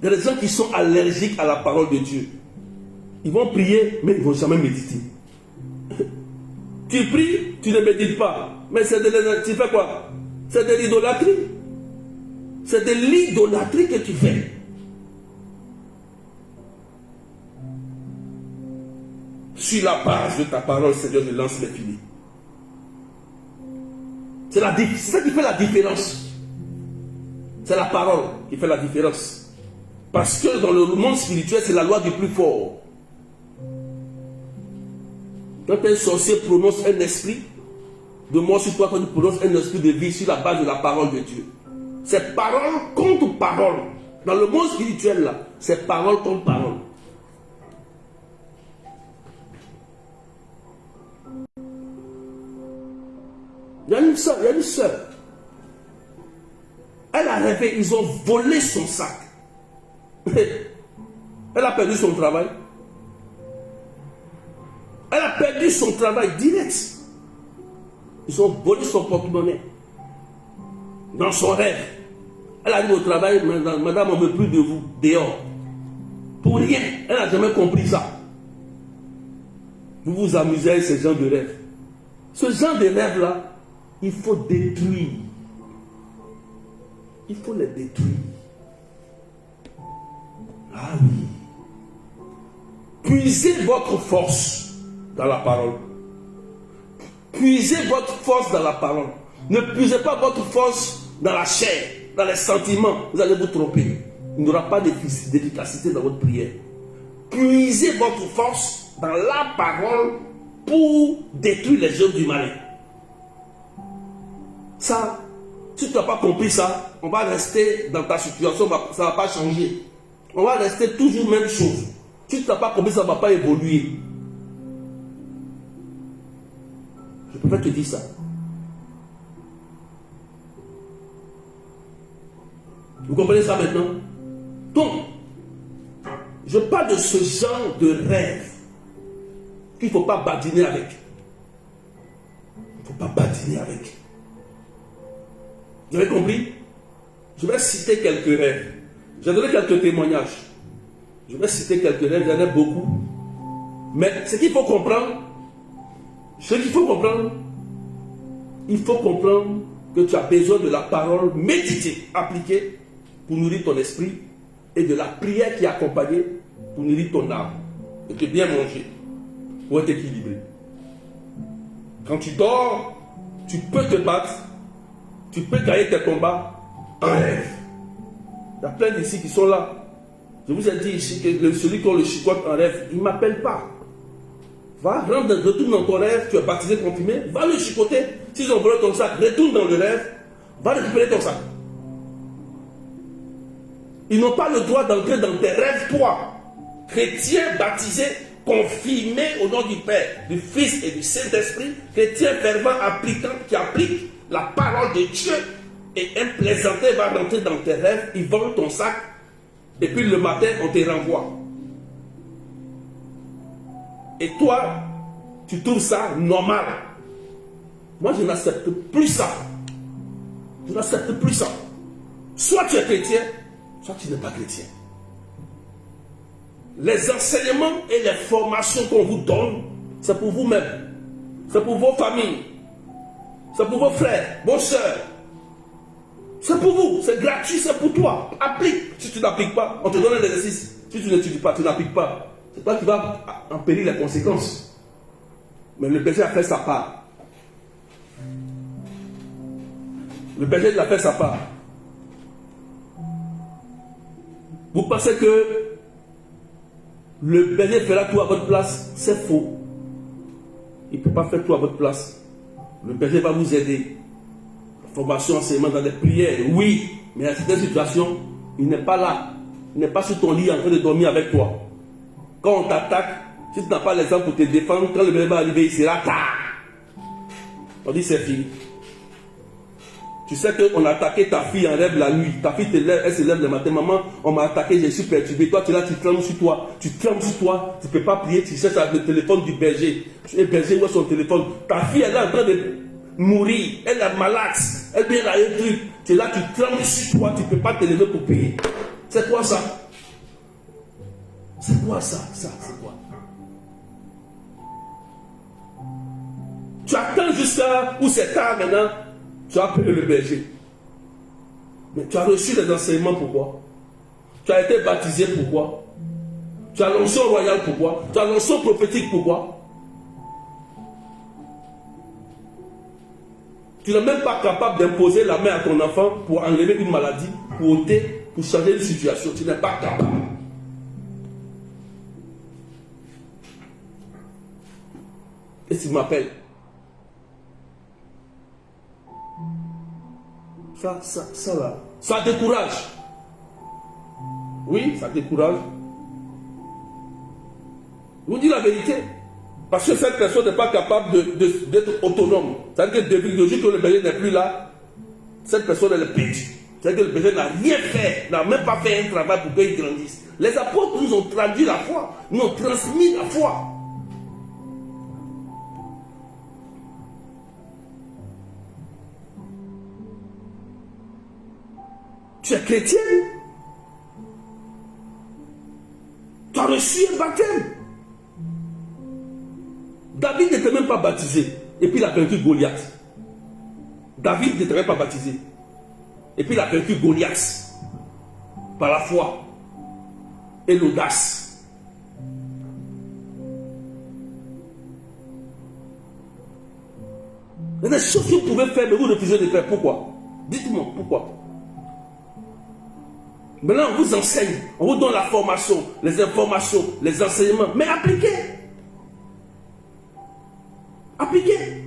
Il y a des gens qui sont allergiques à la parole de Dieu. Ils vont prier, mais ils ne vont jamais méditer. Tu pries, tu ne médites pas. Mais tu fais quoi? C'est de l'idolâtrie. C'est de l'idolâtrie que tu fais. Sur la base de ta parole, Seigneur, je lance les filets. C'est ça qui fait la différence. C'est la parole qui fait la différence. Parce que dans le monde spirituel, c'est la loi du plus fort. Quand un sorcier prononce un esprit de mort sur toi, quand tu prononces un esprit de vie sur la base de la parole de Dieu, c'est parole contre parole. Dans le monde spirituel, là, c'est parole contre parole. Il y a une soeur. Elle a rêvé, ils ont volé son sac. Elle a perdu son travail. Elle a perdu son travail direct. Ils ont volé son porte-monnaie. Dans son rêve. Elle arrive au travail, madame, on ne veut plus de vous, dehors. Pour rien. Elle n'a jamais compris ça. Vous vous amusez avec ce genre de rêve. Ce genre de rêve-là, il faut détruire. Il faut les détruire. Ah oui. Puisez votre force dans la parole. Puisez votre force dans la parole. Ne puisez pas votre force dans la chair, dans les sentiments. Vous allez vous tromper. Il n'y aura pas d'efficacité dans votre prière. Puisez votre force dans la parole pour détruire les œuvres du malin. Ça, si tu n'as pas compris ça, on va rester dans ta situation, ça ne va pas changer. On va rester toujours même chose. Si tu n'as pas compris ça, ne va pas évoluer. Je préfère te dire ça. Vous comprenez ça maintenant? Donc, je parle de ce genre de rêve qu'il ne faut pas badiner avec. pas badiner avec. Vous avez compris? Je vais citer quelques rêves. J'ai donné quelques témoignages. Je vais citer quelques rêves, il y en a beaucoup. Mais ce qu'il faut comprendre, il faut comprendre que tu as besoin de la parole méditée, appliquée pour nourrir ton esprit et de la prière qui est accompagnée pour nourrir ton âme. Et de bien manger pour être équilibré. Quand tu dors, tu peux te battre, tu peux gagner tes combats en rêve. Il y a plein d'ici qui sont là. Je vous ai dit ici que celui qui a le chicote en rêve, il ne m'appelle pas. Va, retourne dans ton rêve, tu es baptisé, confirmé, va le chicoter. S'ils ont volé ton sac, retourne dans le rêve, va récupérer ton sac. Ils n'ont pas le droit d'entrer dans tes rêves, toi. Chrétien baptisé, confirmé au nom du Père, du Fils et du Saint-Esprit, chrétien fervent appliquant qui applique la parole de Dieu, et un plaisantin va rentrer dans tes rêves, ils volent ton sac, et puis le matin, on te renvoie. Et toi, tu trouves ça normal. Moi, je n'accepte plus ça. Je n'accepte plus ça. Soit tu es chrétien, soit tu n'es pas chrétien. Les enseignements et les formations qu'on vous donne, c'est pour vous-même. C'est pour vos familles. C'est pour vos frères, vos soeurs. C'est pour vous, c'est gratuit, c'est pour toi. Applique. Si tu n'appliques pas, on te donne un exercice. Si tu n'étudies pas, tu n'appliques pas. C'est toi qui vas en périr les conséquences. Mais le berger a fait sa part. Le berger il a fait sa part. Vous pensez que le berger fera tout à votre place? C'est faux. Il ne peut pas faire tout à votre place. Le berger va vous aider. La formation, enseignement dans les prières, oui. Mais à certaines situations, il n'est pas là. Il n'est pas sur ton lit en train de dormir avec toi. Quand on t'attaque, si tu n'as pas les armes pour te défendre, quand le berger va arriver, il sera tard. On dit c'est fini. Tu sais qu'on a attaqué ta fille en rêve la nuit. Ta fille te lève, elle se lève le matin. Maman, on m'a attaqué, je suis perturbé. Toi, tu es là, tu trembles sur toi. Tu trembles sur toi. Tu ne peux pas prier. Tu cherches le téléphone du berger. Le berger, où est son téléphone? Ta fille, elle est en train de mourir. Elle est malade. Elle vient là, un truc. Tu es là, tu trembles sur toi. Tu ne peux pas te lever pour prier. C'est quoi ça? C'est quoi ça? Ça, c'est quoi? Tu attends jusqu'à où c'est tard maintenant. Tu as appelé le berger. Mais tu as reçu les enseignements, pourquoi? Tu as été baptisé, pourquoi? Tu as l'onction royale, pourquoi? Tu as l'onction prophétique, pourquoi? Tu n'es même pas capable d'imposer la main à ton enfant pour enlever une maladie, pour ôter, pour changer une situation. Tu n'es pas capable. Et tu m'appelles. Ça là, ça décourage. Oui, ça décourage. Je vous dis la vérité. Parce que cette personne n'est pas capable d'être autonome. C'est-à-dire que depuis le jour que le berger n'est plus là, cette personne elle est perdue. C'est-à-dire que le berger n'a rien fait, n'a même pas fait un travail pour qu'il grandisse. Les apôtres nous ont traduit la foi, nous ont transmis la foi. Tu es chrétien. Tu as reçu un baptême. David n'était même pas baptisé. Et puis il a vaincu Goliath. David n'était même pas baptisé. Et puis il a vaincu Goliath. Par la foi. Et l'audace. Il y a des choses que vous pouvez faire, mais vous refusez de faire. Pourquoi? Dites-moi pourquoi. Maintenant, on vous enseigne, on vous donne la formation, les informations, les enseignements, mais appliquez. Appliquez.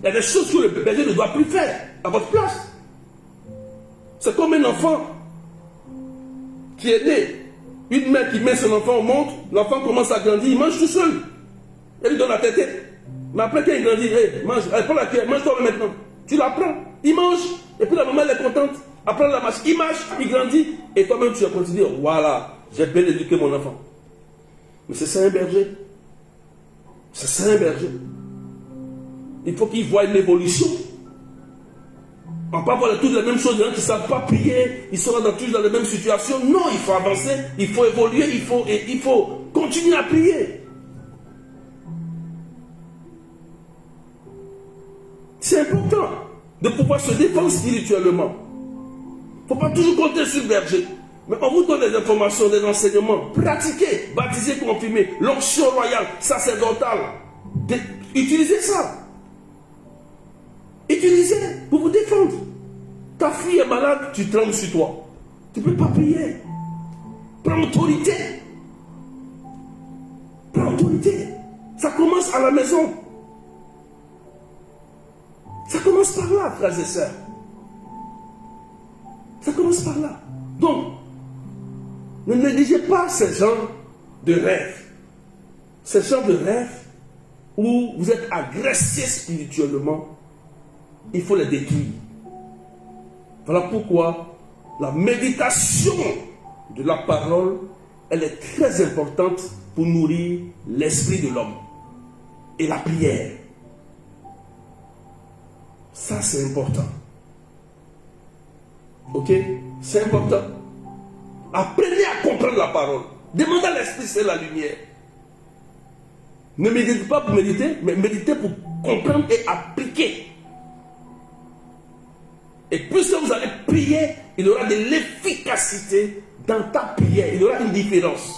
Il y a des choses que le berger ne doit plus faire à votre place. C'est comme un enfant qui est né. Une mère qui met son enfant au monde, l'enfant commence à grandir, il mange tout seul. Elle lui donne la tête. Mais après, quand il grandit, hey, mange, elle prend la cuillère, mange-toi maintenant. Tu la prends, il mange, et puis la maman elle est contente. Après la marche, il grandit, et toi-même tu vas continuer. Voilà, j'ai bien éduqué mon enfant. Mais c'est ça un berger. C'est ça un berger. Il faut qu'ils voient l'évolution. On ne peut pas voir toutes les mêmes choses, des gens qui ne savent pas prier, ils seront tous dans les mêmes situations. Non, il faut avancer, il faut évoluer, il faut continuer à prier. C'est important de pouvoir se défendre spirituellement. Il ne faut pas toujours compter sur le berger. Mais on vous donne des informations, des enseignements. Pratiquez, baptisez, confirmez, l'onction royale, sacerdotale. Utilisez ça. Utilisez pour vous défendre. Ta fille est malade, tu trembles sur toi. Tu ne peux pas prier. Prends autorité. Prends autorité. Ça commence à la maison. Ça commence par là, frères et sœurs. Ça commence par là. Donc, ne négligez pas ces genres de rêves. Ces genres de rêves où vous êtes agressé spirituellement, il faut les détruire. Voilà pourquoi la méditation de la parole, elle est très importante pour nourrir l'esprit de l'homme. Et la prière. Ça, c'est important. Ok? C'est important. Apprenez à comprendre la parole. Demandez à l'esprit, c'est la lumière. Ne méditez pas pour méditer, mais méditez pour comprendre et appliquer. Et plus que vous allez prier, il y aura de l'efficacité dans ta prière. Il y aura une différence.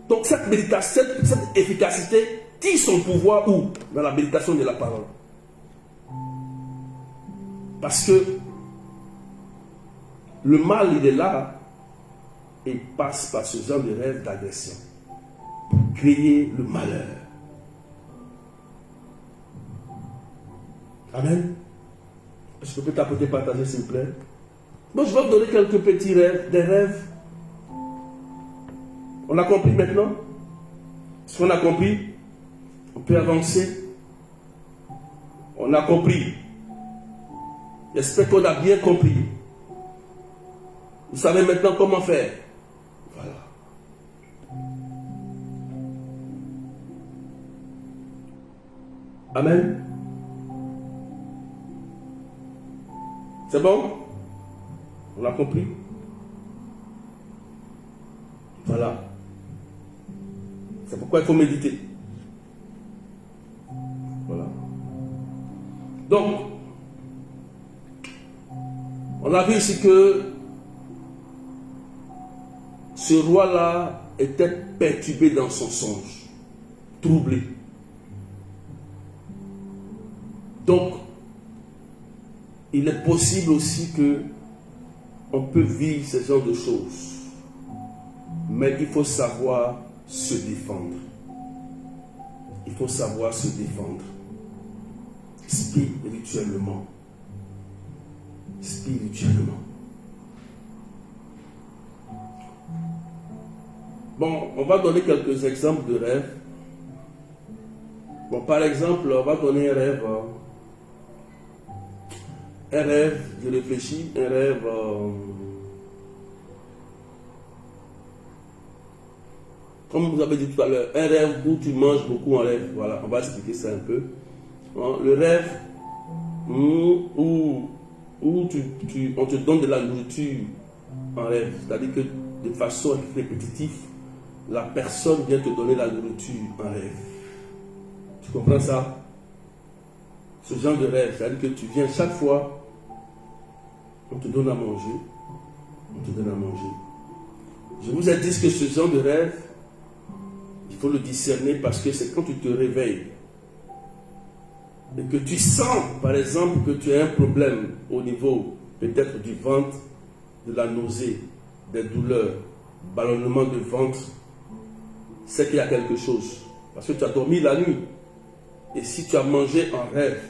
Donc cette méditation, cette efficacité tire son pouvoir où? Dans la méditation de la parole. Parce que le mal, il est là et il passe par ce genre de rêve d'agression pour créer le malheur. Amen. Est-ce que je peux t'apporter partager s'il vous plaît? Bon, je vais vous donner quelques petits rêves, des rêves. On a compris maintenant? Est-ce qu'on a compris? On peut avancer. On a compris. J'espère qu'on a bien compris. Vous savez maintenant comment faire. Voilà. Amen. C'est bon? On a compris? Voilà. C'est pourquoi il faut méditer. Voilà. Donc, on a vu ici que ce roi-là était perturbé dans son songe, troublé. Donc, il est possible aussi que on peut vivre ce genre de choses. Mais il faut savoir se défendre. Il faut savoir se défendre. Spirituellement. Spirituellement. Bon, on va donner quelques exemples de rêves. Bon, par exemple, on va donner un rêve. Un rêve, je réfléchis, un rêve. Comme vous avez dit tout à l'heure, un rêve où tu manges beaucoup en rêve. Voilà, on va expliquer ça un peu. Le rêve où on te donne de la nourriture en rêve. C'est-à-dire que de façon répétitive, la personne vient te donner la nourriture en rêve. Tu comprends ça? Ce genre de rêve, c'est-à-dire que tu viens chaque fois, on te donne à manger. On te donne à manger. Je vous ai dit que ce genre de rêve, il faut le discerner parce que c'est quand tu te réveilles et que tu sens, par exemple, que tu as un problème au niveau peut-être du ventre, de la nausée, des douleurs, ballonnement de ventre, c'est qu'il y a quelque chose. Parce que tu as dormi la nuit. Et si tu as mangé en rêve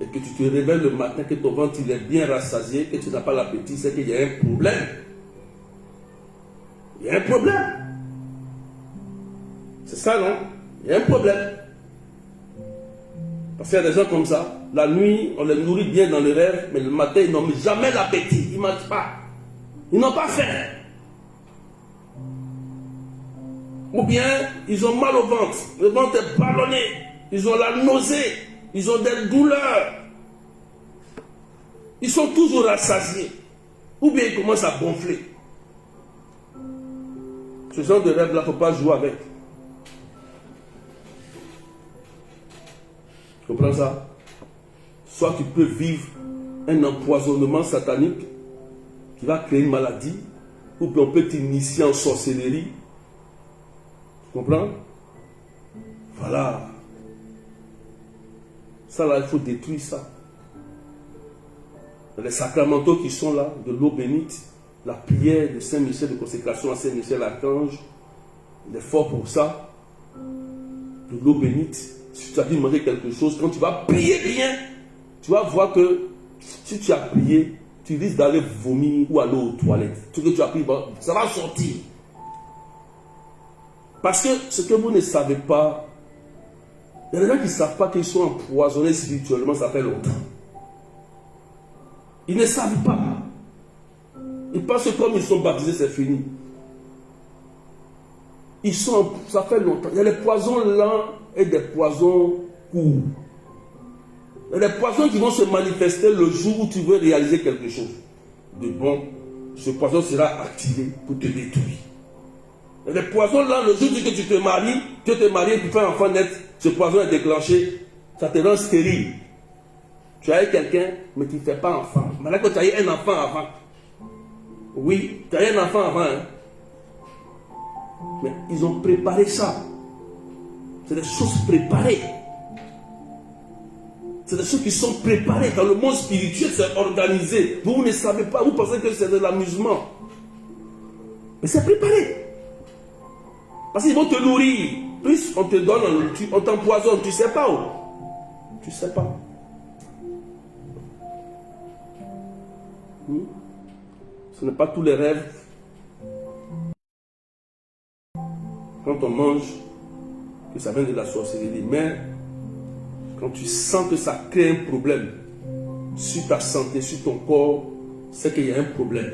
et que tu te réveilles le matin, que ton ventre il est bien rassasié, que tu n'as pas l'appétit, c'est qu'il y a un problème. Il y a un problème. C'est ça, non? Il y a un problème. Parce qu'il y a des gens comme ça, la nuit, on les nourrit bien dans le rêve, mais le matin, ils n'ont jamais l'appétit. Ils ne mangent pas. Ils n'ont pas faim. Ou bien, ils ont mal au ventre. Le ventre est ballonné. Ils ont la nausée. Ils ont des douleurs. Ils sont toujours rassasiés. Ou bien ils commencent à gonfler. Ce genre de rêve-là, il ne faut pas jouer avec. Tu comprends ça? Soit tu peux vivre un empoisonnement satanique qui va créer une maladie, ou bien on peut t'initier en sorcellerie. Tu comprends? Voilà. Ça là, il faut détruire ça. Les sacramentaux qui sont là, de l'eau bénite, la prière de Saint-Michel, de consécration à Saint-Michel Archange, il est fort pour ça. De l'eau bénite. Si tu as dû demander quelque chose, quand tu vas prier bien, tu vas voir que si tu as prié, tu risques d'aller vomir ou aller aux toilettes. Tout ce que tu as prié, ça va sortir. Parce que ce que vous ne savez pas, il y a des gens qui ne savent pas qu'ils sont empoisonnés spirituellement, ça fait longtemps. Ils ne savent pas. Ils pensent que comme ils sont baptisés, c'est fini. Ça fait longtemps. Il y a des poisons lents et des poisons courts. Il y a des poisons qui vont se manifester le jour où tu veux réaliser quelque chose de bon. Ce poison sera activé pour te détruire. Il y a des poisons lents, le jour où tu te maries, tu te maries pour faire un enfant net, ce poison est déclenché, ça te rend stérile. Tu as eu quelqu'un, mais tu ne fais pas enfant. Maintenant que tu as eu un enfant avant. Oui, tu as eu un enfant avant. Hein? Mais ils ont préparé ça. C'est des choses préparées. C'est des choses qui sont préparées. Dans le monde spirituel, c'est organisé. Vous ne savez pas, vous pensez que c'est de l'amusement. Mais c'est préparé. Parce qu'ils vont te nourrir. Plus on te donne, on t'empoisonne. Tu ne sais pas où. Tu ne sais pas. Ce n'est pas tous les rêves. Quand on mange, que ça vient de la sorcellerie. Mais quand tu sens que ça crée un problème sur ta santé, sur ton corps, c'est qu'il y a un problème.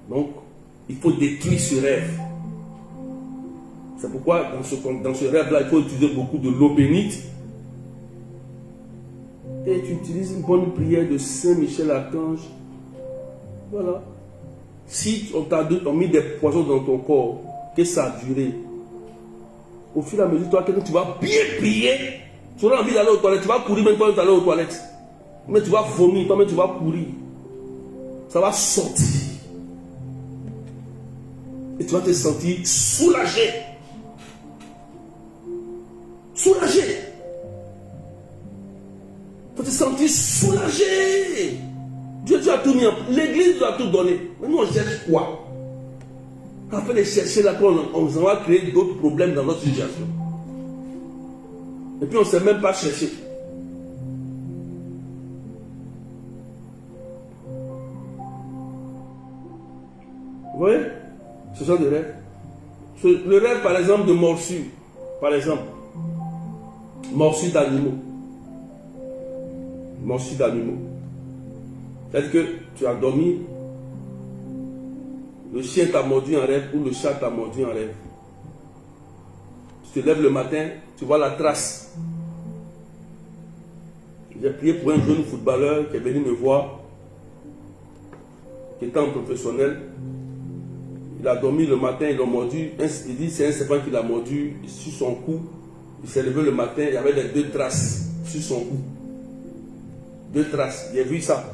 Donc, il faut détruire ce rêve. C'est pourquoi dans ce rêve-là, il faut utiliser beaucoup de l'eau bénite. Et tu utilises une bonne prière de Saint-Michel Archange. Voilà. Si on t'a mis des poisons dans ton corps, que ça a duré, au fur et à mesure, toi, tu vas bien prier, tu auras envie d'aller aux toilettes, tu vas courir même quand tu vas aller aux toilettes. Mais tu vas vomir, toi-même tu vas courir. Ça va sortir. Et tu vas te sentir soulagé. Soulagé. Tu vas te sentir soulagé. Dieu a tout mis en place. L'église nous a tout donné. Mais nous on cherche quoi? Après de chercher là, on va créer d'autres problèmes dans notre situation. Et puis on ne sait même pas chercher. Vous voyez? Ce genre de rêve. Le rêve par exemple de morsure. Par exemple. Morsure d'animaux. Morsure d'animaux. C'est-à-dire que tu as dormi, le chien t'a mordu en rêve ou le chat t'a mordu en rêve. Tu te lèves le matin, tu vois la trace. J'ai prié pour un jeune footballeur qui est venu me voir, qui était en professionnel. Il a dormi le matin, il l'a mordu. Il dit c'est un serpent qui l'a mordu sur son cou. Il s'est levé le matin, il y avait les 2 traces sur son cou. 2 traces, j'ai vu ça.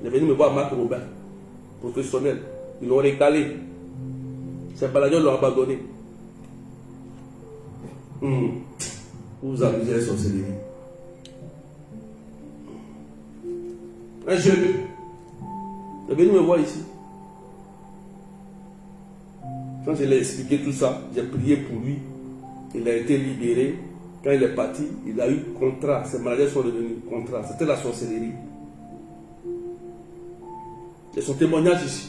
Il est venu me voir Marc Robin, professionnel. Ils l'ont récalé. Ces baladeurs l'ont abandonné. Vous amusez sur ces livres. Un jeune, il est venu me voir ici. Quand je lui ai expliqué tout ça, j'ai prié pour lui. Il a été libéré. Quand il est parti, il a eu contrat. Ces maladies sont devenues contrat. C'était la sorcellerie. C'est son témoignage ici.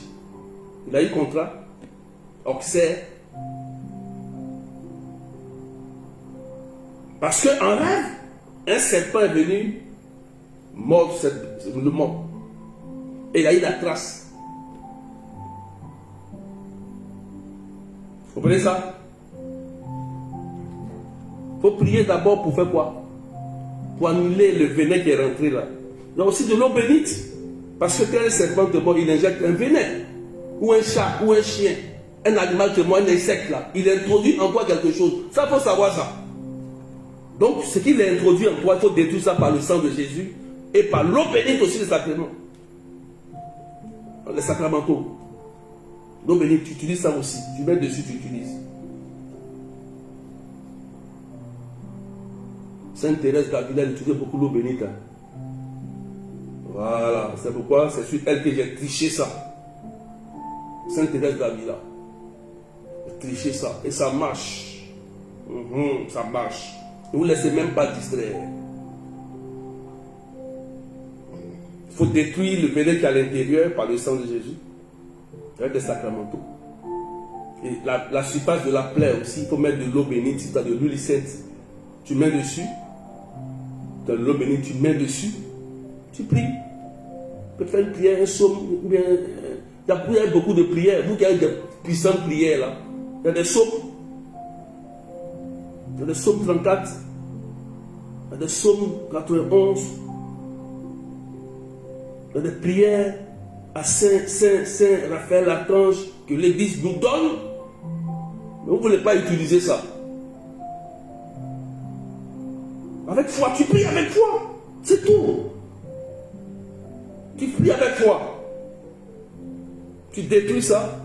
Il a eu contrat. Auxerre. Parce qu'en rêve, un serpent est venu mordre le mort. Et il a eu la trace. comprenez ça? Il faut prier d'abord pour faire quoi? Pour annuler le venin qui est rentré là. Il y a aussi de l'eau bénite. Parce que quand un serpent te mord, il injecte un venin. Ou un chat, ou un chien. Un animal te mord, un insecte là. Il introduit en toi quelque chose. Ça, il faut savoir ça. Donc, ce qu'il a introduit en toi, il faut détruire ça par le sang de Jésus. Et par l'eau bénite aussi des sacrements. Les sacramentaux. L'eau bénite, tu utilises ça aussi. Tu mets dessus, tu utilises. Sainte Thérèse d'Avila, elle utilisait beaucoup l'eau bénite. Hein. Voilà, c'est pourquoi c'est sur elle que j'ai triché ça. Sainte Thérèse d'Avila. J'ai triché ça. Et ça marche. Ça marche. Ne vous laissez même pas distraire. Il faut détruire le venin qui est à l'intérieur par le sang de Jésus. Avec des sacramentaux. Et la surface de la plaie aussi, il faut mettre de l'eau bénite. Si tu as de l'huile sainte, tu mets dessus. Tu as de l'eau bénite, tu mets dessus. Tu pries. Tu peux faire une prière, un psaume. Ou bien, il y a beaucoup de prières. Vous qui avez des puissantes prières là. Il y a des psaumes. Il y a des psaumes 34. Il y a des psaumes 91. Il y a des prières à Saint Raphaël l'archange que l'Église nous donne. Mais vous ne voulez pas utiliser ça. Avec foi, tu pries avec foi. C'est tout. Tu pries avec foi. Tu détruis ça.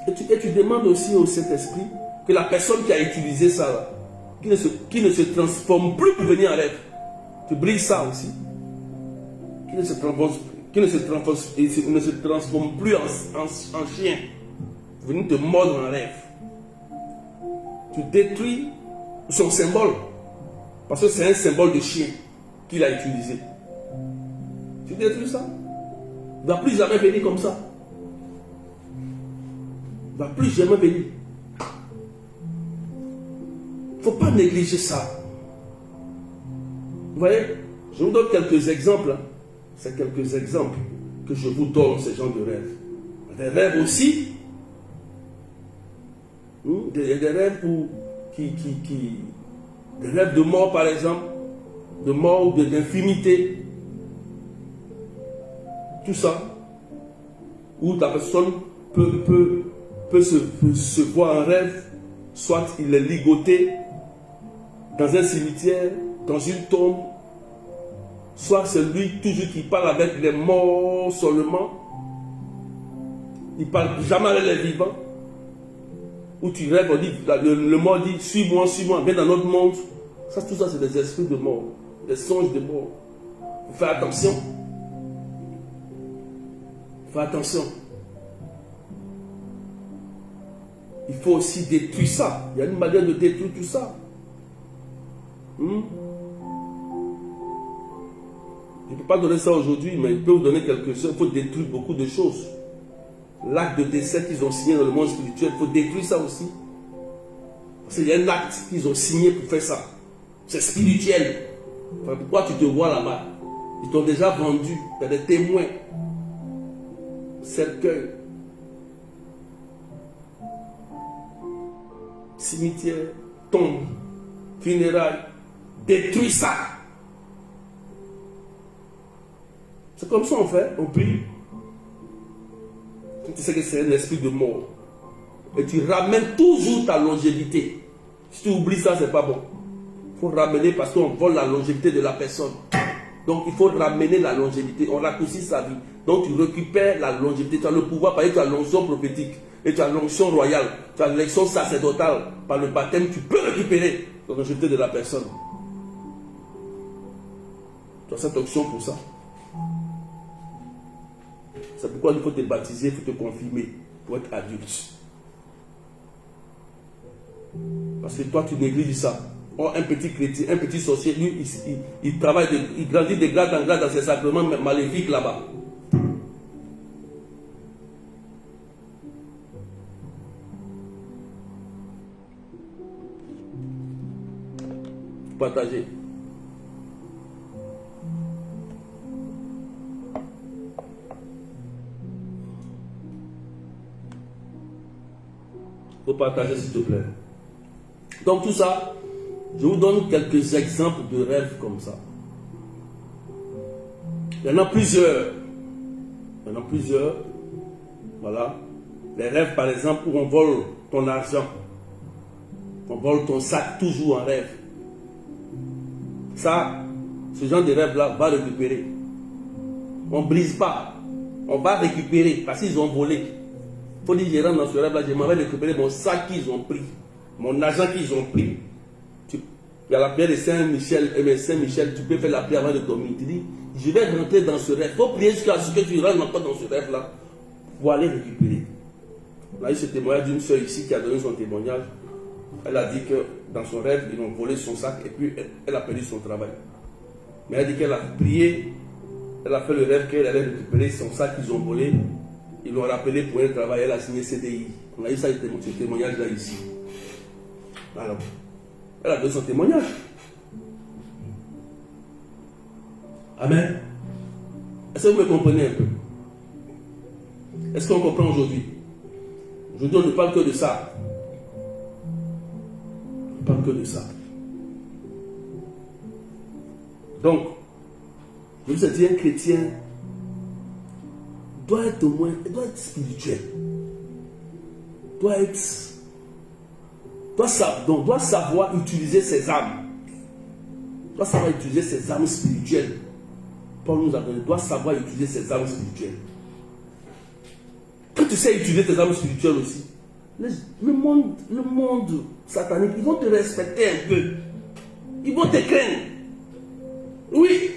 Et tu demandes aussi au Saint-Esprit que la personne qui a utilisé ça, là, qui ne se transforme plus pour venir en rêve. Tu brilles ça aussi. Qui ne se transforme plus en chien. Venir te mordre en rêve. Tu détruis son symbole. Parce que c'est un symbole de chien qu'il a utilisé. Tu détruis ça. Il ne va plus jamais venir comme ça. Il ne va plus jamais venir. Il ne faut pas négliger ça. Vous voyez, je vous donne quelques exemples. C'est quelques exemples que je vous donne, ces genres de rêves. Des rêves aussi. Des rêves des rêves de mort, par exemple. De mort ou d'infimité. Tout ça. Où la personne peut se voir en rêve. Soit il est ligoté dans un cimetière, dans une tombe. Soit c'est lui toujours qui parle avec les morts seulement. Il ne parle jamais avec les vivants. Où tu rêves, on dit, le mort dit, suis-moi, viens dans notre monde. Ça, tout ça, c'est des esprits de mort, des songes de mort. Il faut faire attention. Il faut faire attention. Il faut aussi détruire ça. Il y a une manière de détruire tout ça. Je ne peux pas donner ça aujourd'hui, mais je peux vous donner quelque chose. Il faut détruire beaucoup de choses. L'acte de décès qu'ils ont signé dans le monde spirituel, il faut détruire ça aussi. Parce qu'il y a un acte qu'ils ont signé pour faire ça. C'est spirituel. Enfin, pourquoi tu te vois là-bas? Ils t'ont déjà vendu. Il y a des témoins. Cercueil. Cimetière. Tombe. Funérailles. Détruis ça. C'est comme ça on fait. On prie. Tu sais que c'est un esprit de mort. Et tu ramènes toujours ta longévité. Si tu oublies ça, c'est pas bon. Il faut ramener parce qu'on vole la longévité de la personne. Donc il faut ramener la longévité. On raccourcit sa vie. Donc tu récupères la longévité. Tu as le pouvoir, parce que tu as l'onction prophétique. Et tu as l'onction royale. Tu as l'onction sacerdotale. Par le baptême, tu peux récupérer la longévité de la personne. Tu as cette option pour ça. C'est pourquoi il faut te baptiser, il faut te confirmer pour être adulte. Parce que toi, tu négliges ça. Or, un petit chrétien, un petit sorcier, lui, il travaille, il grandit de grade en grade dans ses sacrements maléfiques là-bas. Partagez. faut partager s'il te plaît. Donc tout ça, je vous donne quelques exemples de rêves comme ça. Il y en a plusieurs. Il y en a plusieurs. Voilà. Les rêves par exemple où on vole ton argent. On vole ton sac toujours en rêve. Ça, ce genre de rêve-là va récupérer. On ne brise pas. On va récupérer parce qu'ils ont volé. Il faut dire, je rentre dans ce rêve-là, je m'en vais récupérer mon sac qu'ils ont pris. Mon argent qu'ils ont pris. Il y a la prière de Saint-Michel, Saint-Michel, tu peux faire la prière avant de dormir. Tu dis, je vais rentrer dans ce rêve. Il faut prier jusqu'à ce que tu rentres encore dans ce rêve-là pour aller récupérer. On a eu ce témoignage d'une soeur ici qui a donné son témoignage. Elle a dit que dans son rêve, ils ont volé son sac et puis elle a perdu son travail. Mais elle a dit qu'elle a prié, elle a fait le rêve qu'elle allait récupérer son sac qu'ils ont volé. Ils l'ont rappelé pour un travail, elle a signé CDI. On a eu ça, ce témoignage-là ici. Alors, elle a donné son témoignage. Amen. Est-ce que vous me comprenez un peu? Est-ce qu'on comprend aujourd'hui? Aujourd'hui, on ne parle que de ça. On ne parle que de ça. Donc, je vous ai dit, un chrétien doit être au moins, doit être spirituel. Doit savoir utiliser ses âmes. Doit savoir utiliser ses âmes spirituelles. Paul nous a donné, doit savoir utiliser ses âmes spirituelles. Quand tu sais utiliser tes âmes spirituelles aussi, le monde satanique, ils vont te respecter un peu. Ils vont te craindre. Oui.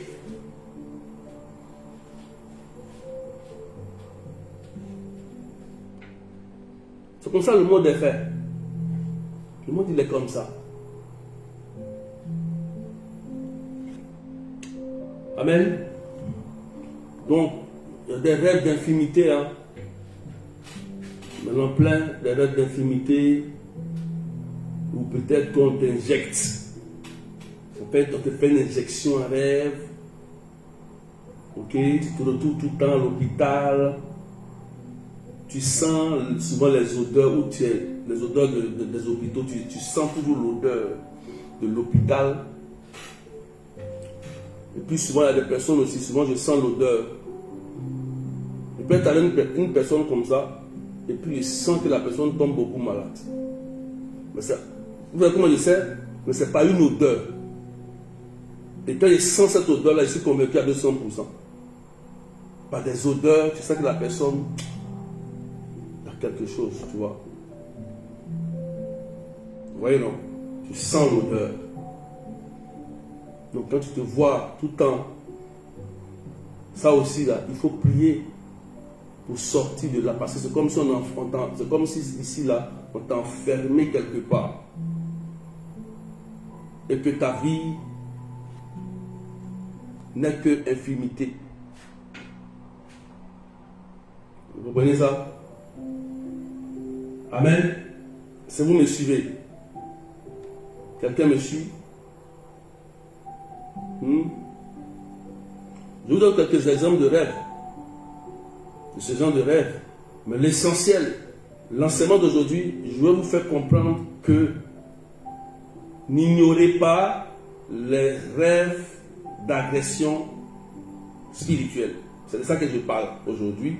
C'est comme ça le monde est fait. Le monde il est comme ça. Amen. Donc, il y a des rêves d'infimité. Hein. Maintenant plein des rêves d'infimité où peut-être qu'on t'injecte. Peut-être on te fait une injection en rêve. Ok, tu te retrouves tout le temps à l'hôpital. Tu sens souvent les odeurs où tu es, les odeurs des hôpitaux, tu sens toujours l'odeur de l'hôpital. Et puis souvent il y a des personnes aussi, souvent je sens l'odeur. Et puis tu as une personne comme ça, et puis je sens que la personne tombe beaucoup malade. Mais ça, vous voyez comment je sais? Mais ce n'est pas une odeur. Et quand je sens cette odeur-là, je suis convaincu à 200%. Par des odeurs, tu sais que la personne a quelque chose, tu vois. Vous voyez, non? Tu sens l'odeur. Donc quand tu te vois tout le temps, ça aussi là, il faut prier pour sortir de là. Parce que c'est comme si c'est comme si ici là, on t'a enfermé quelque part. Et que ta vie n'est que infimité. Vous comprenez ça? Amen. Si vous me suivez, quelqu'un me suit? Je vous donne quelques exemples de rêves. De ce genre de rêves. Mais l'essentiel, l'enseignement d'aujourd'hui, je vais vous faire comprendre que n'ignorez pas les rêves d'agression spirituelle. C'est de ça que je parle aujourd'hui.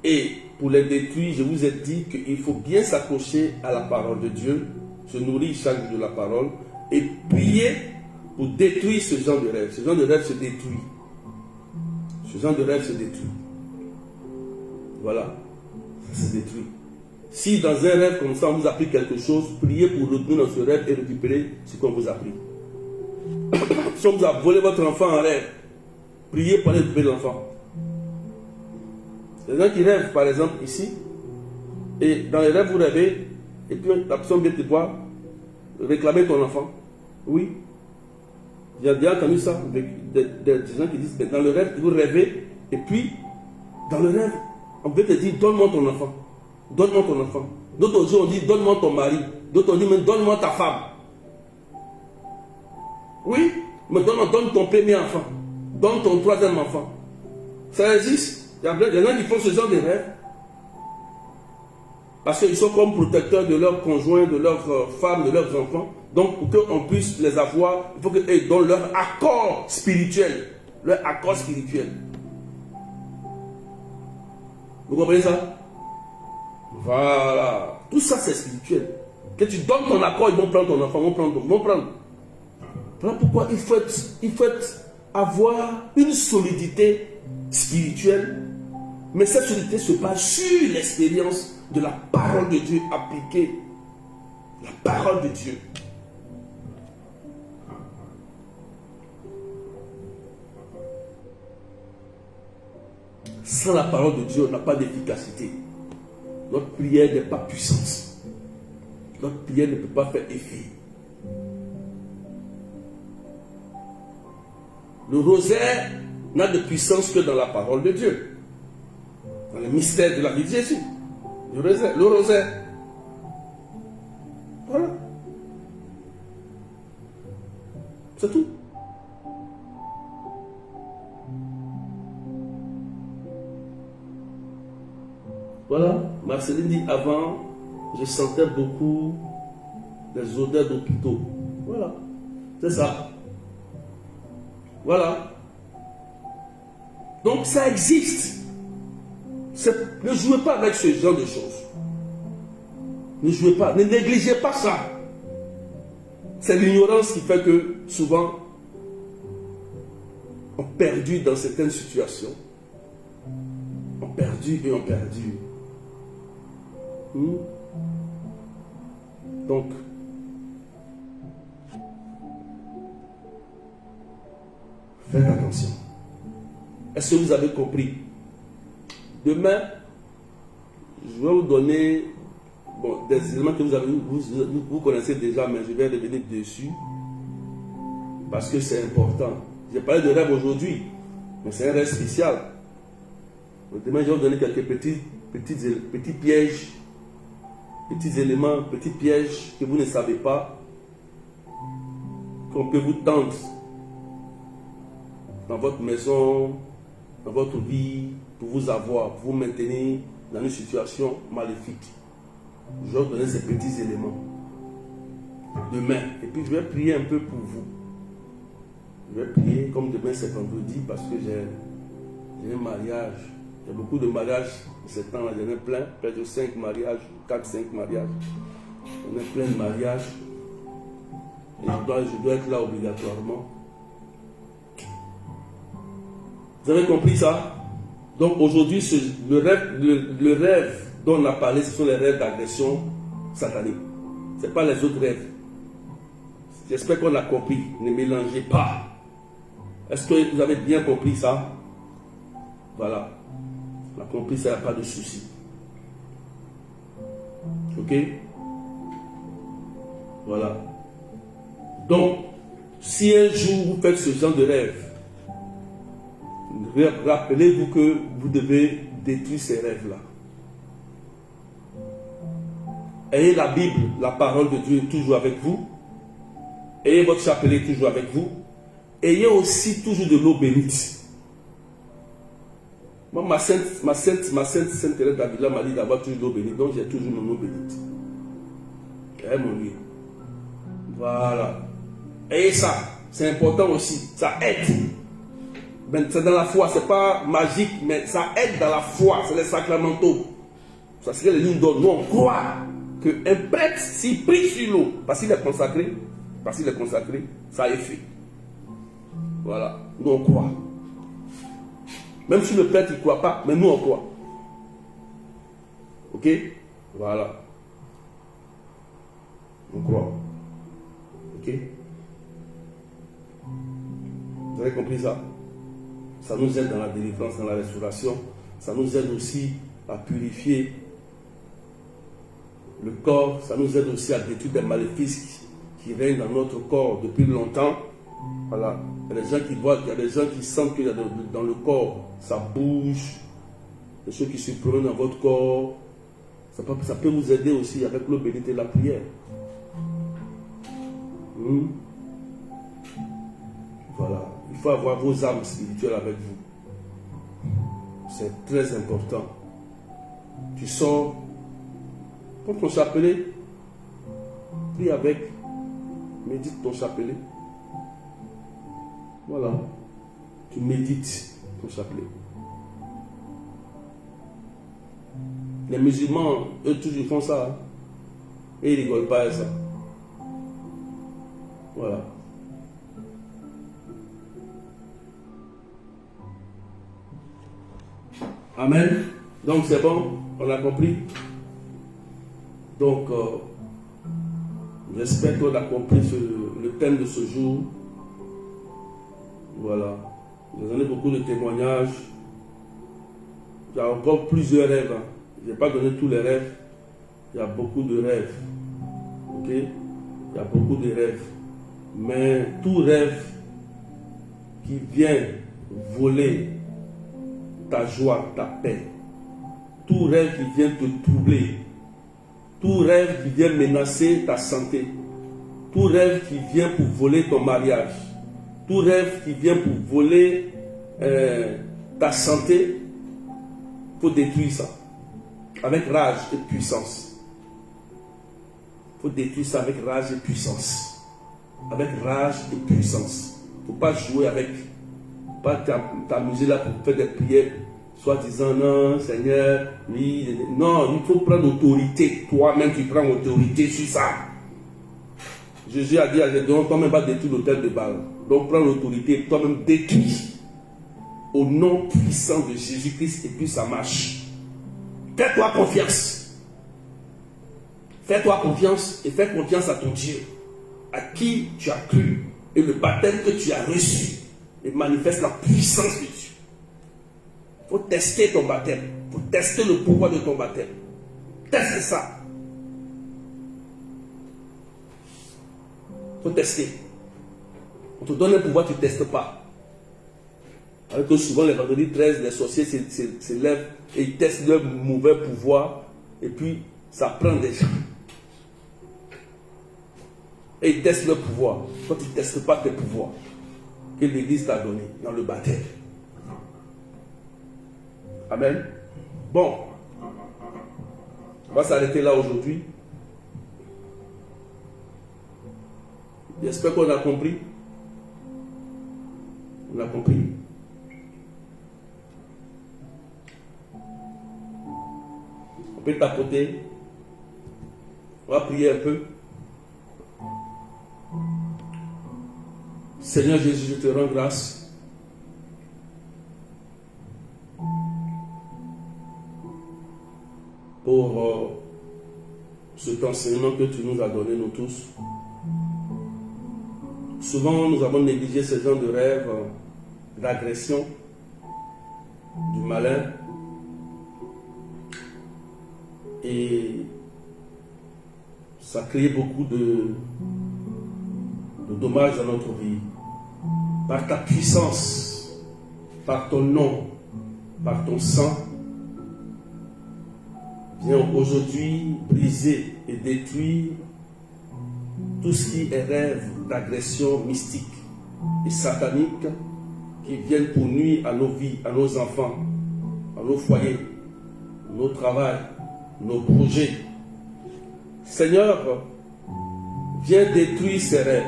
Et pour les détruire, je vous ai dit qu'il faut bien s'accrocher à la parole de Dieu, se nourrir chaque jour de la parole et prier pour détruire ce genre de rêve. Ce genre de rêve se détruit. Ce genre de rêve se détruit. Voilà. Ça se détruit. Si dans un rêve comme ça, on vous a pris quelque chose, priez pour retenir dans ce rêve et récupérer ce qu'on vous a pris. Si on vous a volé votre enfant en rêve, priez pour aller récupérer l'enfant. Il y a des gens qui rêvent, par exemple, ici, et dans les rêves, vous rêvez, et puis la personne vient te voir, réclamer ton enfant. Oui. Il y a déjà entendu ça, des gens qui disent, dans le rêve, vous rêvez, et puis, dans le rêve, on peut te dire, donne-moi ton enfant. Donne-moi ton enfant. D'autres jours, on dit, donne-moi ton mari. D'autres, on dit, mais donne-moi ta femme. Oui, mais donne ton premier enfant. Donne ton troisième enfant. Ça existe. Il y a des gens qui font ce genre de rêve. Parce qu'ils sont comme protecteurs de leurs conjoints, de leurs femmes, de leurs enfants. Donc, pour qu'on puisse les avoir, il faut qu'ils donnent leur accord spirituel. Leur accord spirituel. Vous comprenez ça? Voilà. Tout ça, c'est spirituel. Que tu donnes ton accord, ils vont prendre ton enfant, ils vont prendre. Voilà pourquoi il faut avoir une solidité spirituelle. Mais cette solidité se base sur l'expérience de la parole de Dieu appliquée. La parole de Dieu. Sans la parole de Dieu, on n'a pas d'efficacité. Notre prière n'est pas puissante. Notre prière ne peut pas faire effet. Le rosaire n'a de puissance que dans la parole de Dieu. Dans le mystère de la vie de Jésus. Le rosaire. Voilà. C'est tout. Voilà, Marceline dit avant, je sentais beaucoup les odeurs d'hôpitaux. Voilà, c'est ça. Voilà. Donc ça existe. Ne jouez pas avec ce genre de choses. Ne jouez pas, ne négligez pas ça. C'est l'ignorance qui fait que souvent on perdu dans certaines situations. On perdu. Donc, faites attention. Est-ce que vous avez compris? Demain, je vais vous donner des éléments que vous connaissez déjà, mais je vais revenir dessus parce que c'est important. J'ai parlé de rêve aujourd'hui, mais c'est un rêve spécial. Demain, je vais vous donner quelques petits pièges, petits éléments, petits pièges que vous ne savez pas, qu'on peut vous tendre dans votre maison, dans votre vie, pour vous avoir, pour vous maintenir dans une situation maléfique. Je vais vous donner ces petits éléments demain. Et puis je vais prier un peu pour vous. Je vais prier comme demain c'est vendredi parce que j'ai un mariage. Il y a beaucoup de mariages ce temps-là, j'en ai plein, près de 5 mariages, 4-5 mariages. On a plein de mariages. Et je dois être là obligatoirement. Vous avez compris ça? Donc aujourd'hui, le rêve dont on a parlé, ce sont les rêves d'agression satanique. Ce n'est pas les autres rêves. J'espère qu'on a compris. Ne mélangez pas. Est-ce que vous avez bien compris ça? Voilà. On a compris ça, il n'y a pas de souci. Ok? Voilà. Donc, si un jour vous faites ce genre de rêve, rappelez-vous que vous devez détruire ces rêves-là. Ayez la Bible, la parole de Dieu toujours avec vous. Ayez votre chapelet toujours avec vous. Ayez aussi toujours de l'eau bénite. Moi, ma sainte Thérèse d'Avila m'a dit d'avoir toujours de l'eau bénite. Donc, j'ai toujours mon eau bénite. Et mon Dieu. Voilà. Ayez ça. C'est important aussi. Ça aide. Ben, c'est dans la foi. C'est pas magique, mais ça aide dans la foi. C'est les sacramentaux. Ça serait les lignes d'or. Nous, on croit qu'un prêtre, s'il prie sur l'eau, parce qu'il est consacré, ça a effet. Voilà. Nous, on croit. Même si le prêtre ne croit pas, mais nous, on croit. Ok? Voilà. On croit. Ok? Vous avez compris ça? Ça nous aide dans la délivrance, dans la restauration. Ça nous aide aussi à purifier le corps. Ça nous aide aussi à détruire des maléfices qui règnent dans notre corps depuis longtemps. Voilà. Il y a des gens qui voient, il y a des gens qui sentent qu'il y a dans le corps, ça bouge. Des choses qui se promènent dans votre corps. Ça peut vous aider aussi avec l'eau bénite et la prière. Voilà. Il faut avoir vos âmes spirituelles avec vous. C'est très important. Tu sors Prends ton chapelet, prie avec, médite ton chapelet. Voilà, tu médites ton chapelet. Les musulmans, eux tous ils font ça. Hein? Et ils rigolent pas à ça. Voilà. Amen. Donc c'est bon, on a compris. Donc, j'espère qu'on a compris le thème de ce jour. Voilà. J'en ai beaucoup de témoignages. Il y a encore plusieurs rêves. Hein. Je n'ai pas donné tous les rêves. Il y a beaucoup de rêves. Ok? Il y a beaucoup de rêves. Mais tout rêve qui vient voler ta joie, ta paix, tout rêve qui vient te troubler, tout rêve qui vient menacer ta santé, tout rêve qui vient pour voler ton mariage, tout rêve qui vient pour voler ta santé, il faut détruire ça avec rage et puissance. Il faut détruire ça avec rage et puissance. Avec rage et puissance. Il ne faut pas jouer avec, pas t'amuser là pour faire des prières, soit disant non, Seigneur, oui, non, il faut prendre autorité. Toi-même, tu prends autorité sur ça. Jésus a dit à Gédéon, toi-même va détruire l'autel de Baal. Donc prends l'autorité, toi-même détruis. Au nom puissant de Jésus-Christ, et puis ça marche. Fais-toi confiance. Fais-toi confiance et fais confiance à ton Dieu, à qui tu as cru, et le baptême que tu as reçu, et manifeste la puissance de Dieu. Il faut tester ton baptême. Il faut tester le pouvoir de ton baptême. Teste ça. Il faut tester. On te donne un pouvoir, tu ne testes pas. Alors que souvent, les vendredis 13, les sorciers se lèvent et ils testent leur mauvais pouvoir, et puis ça prend des gens. Et ils testent leur pouvoir. Quand tu ne testes pas tes pouvoirs que l'Église t'a donné dans le baptême. Amen. Bon. On va s'arrêter là aujourd'hui. J'espère qu'on a compris. On a compris. On peut tapoter. On va prier un peu. Seigneur Jésus, je te rends grâce pour cet enseignement que tu nous as donné, nous tous. Souvent, nous avons négligé ce genre de rêve d'agression, du malin, et ça crée beaucoup de dommages dans notre vie. Par ta puissance, par ton nom, par ton sang, viens aujourd'hui briser et détruire tout ce qui est rêve d'agression mystique et satanique qui viennent pour nuire à nos vies, à nos enfants, à nos foyers, nos travails, nos projets. Seigneur, viens détruire ces rêves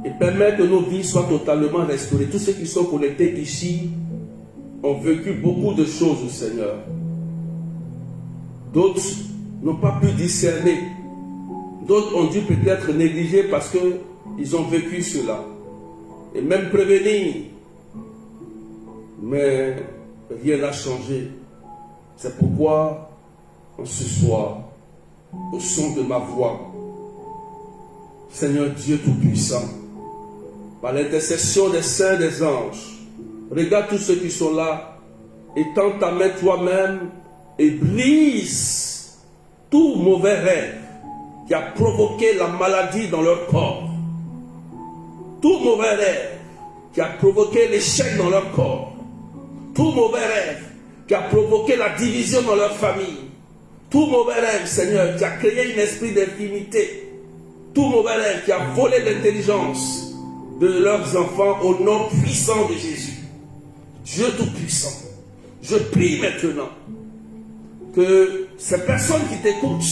et permettre que nos vies soient totalement restaurées. Tous ceux qui sont connectés ici ont vécu beaucoup de choses, Seigneur. D'autres n'ont pas pu discerner. D'autres ont dû peut-être négliger parce qu'ils ont vécu cela. Et même prévenir. Mais rien n'a changé. C'est pourquoi, en ce soir, au son de ma voix, Seigneur Dieu Tout-Puissant, par l'intercession des saints des anges, regarde tous ceux qui sont là, et tends ta main toi-même et brise tout mauvais rêve qui a provoqué la maladie dans leur corps. Tout mauvais rêve qui a provoqué l'échec dans leur corps. Tout mauvais rêve qui a provoqué la division dans leur famille. Tout mauvais rêve, Seigneur, qui a créé un esprit d'infinité. Tout mauvais rêve qui a volé l'intelligence de leurs enfants au nom puissant de Jésus. Dieu Tout-Puissant, je prie maintenant que ces personnes qui t'écoutent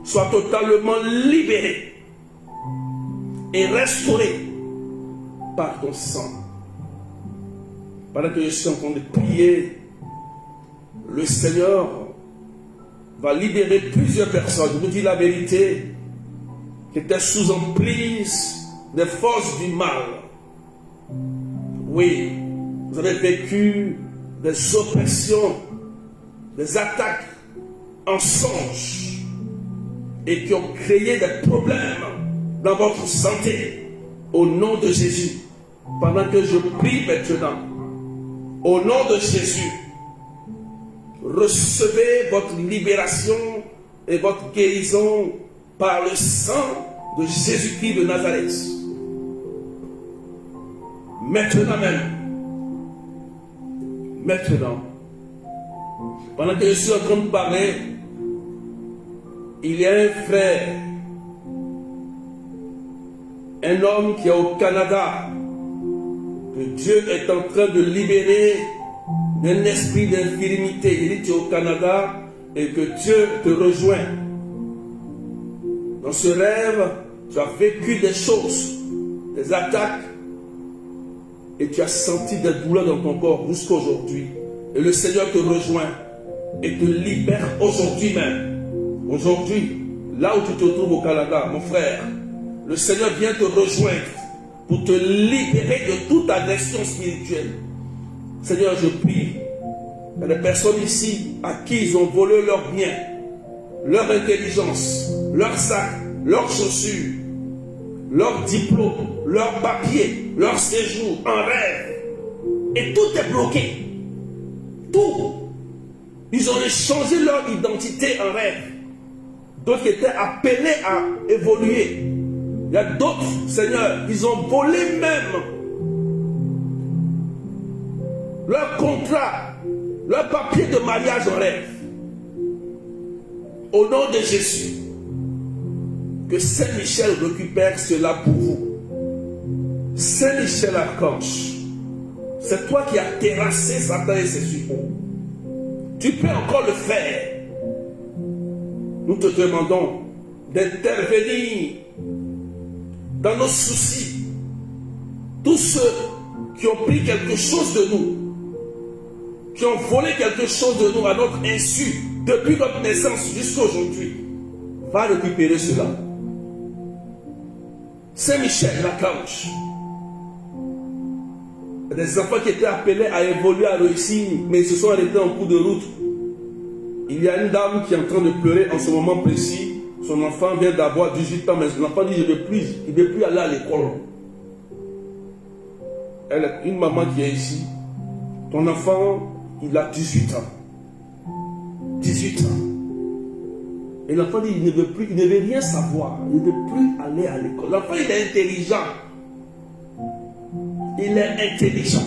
soient totalement libérées et restaurées par ton sang. Pendant que je suis en train de prier, le Seigneur va libérer plusieurs personnes. Je vous dis la vérité, qui étaient sous emprise des forces du mal. Oui, vous avez vécu des oppressions, des attaques en songe et qui ont créé des problèmes dans votre santé. Au nom de Jésus, pendant que je prie maintenant, au nom de Jésus, recevez votre libération et votre guérison par le sang de Jésus-Christ de Nazareth. Maintenant même, maintenant, pendant que je suis en train de parler, il y a un frère, un homme qui est au Canada, que Dieu est en train de libérer d'un esprit d'infirmité. Il dit tu es au Canada et que Dieu te rejoint. Dans ce rêve, tu as vécu des choses, des attaques, et tu as senti des douleurs dans ton corps jusqu'à aujourd'hui. Et le Seigneur te rejoint et te libère aujourd'hui même. Aujourd'hui, là où tu te trouves au Canada, mon frère, le Seigneur vient te rejoindre pour te libérer de toute agression spirituelle. Seigneur, je prie. Il y a des personnes ici à qui ils ont volé leurs biens, leur intelligence, leur sac, leurs chaussures, leur diplôme, leurs papiers, leur séjour en rêve. Et tout est bloqué. Tout. Ils ont échangé leur identité en rêve. D'autres étaient appelés à évoluer. Il y a d'autres, Seigneur, ils ont volé même leur contrat, leur papier de mariage en rêve. Au nom de Jésus, que Saint-Michel récupère cela pour vous. Saint-Michel Archange, c'est toi qui as terrassé Satan et ses suppôts. Tu peux encore le faire. Nous te demandons d'intervenir dans nos soucis. Tous ceux qui ont pris quelque chose de nous, qui ont volé quelque chose de nous à notre insu, depuis notre naissance jusqu'à aujourd'hui, va récupérer cela. Saint-Michel Archange, des enfants qui étaient appelés à évoluer, à réussir, mais ils se sont arrêtés en cours de route. Il y a une dame qui est en train de pleurer en ce moment précis. Son enfant vient d'avoir 18 ans, mais l'enfant dit il ne veut plus aller à l'école. Elle est une maman qui est ici. Ton enfant, il a 18 ans. 18 ans. Et l'enfant dit il ne veut plus, il ne veut rien savoir. Il ne veut plus aller à l'école. L'enfant, il est intelligent. Il est intelligent.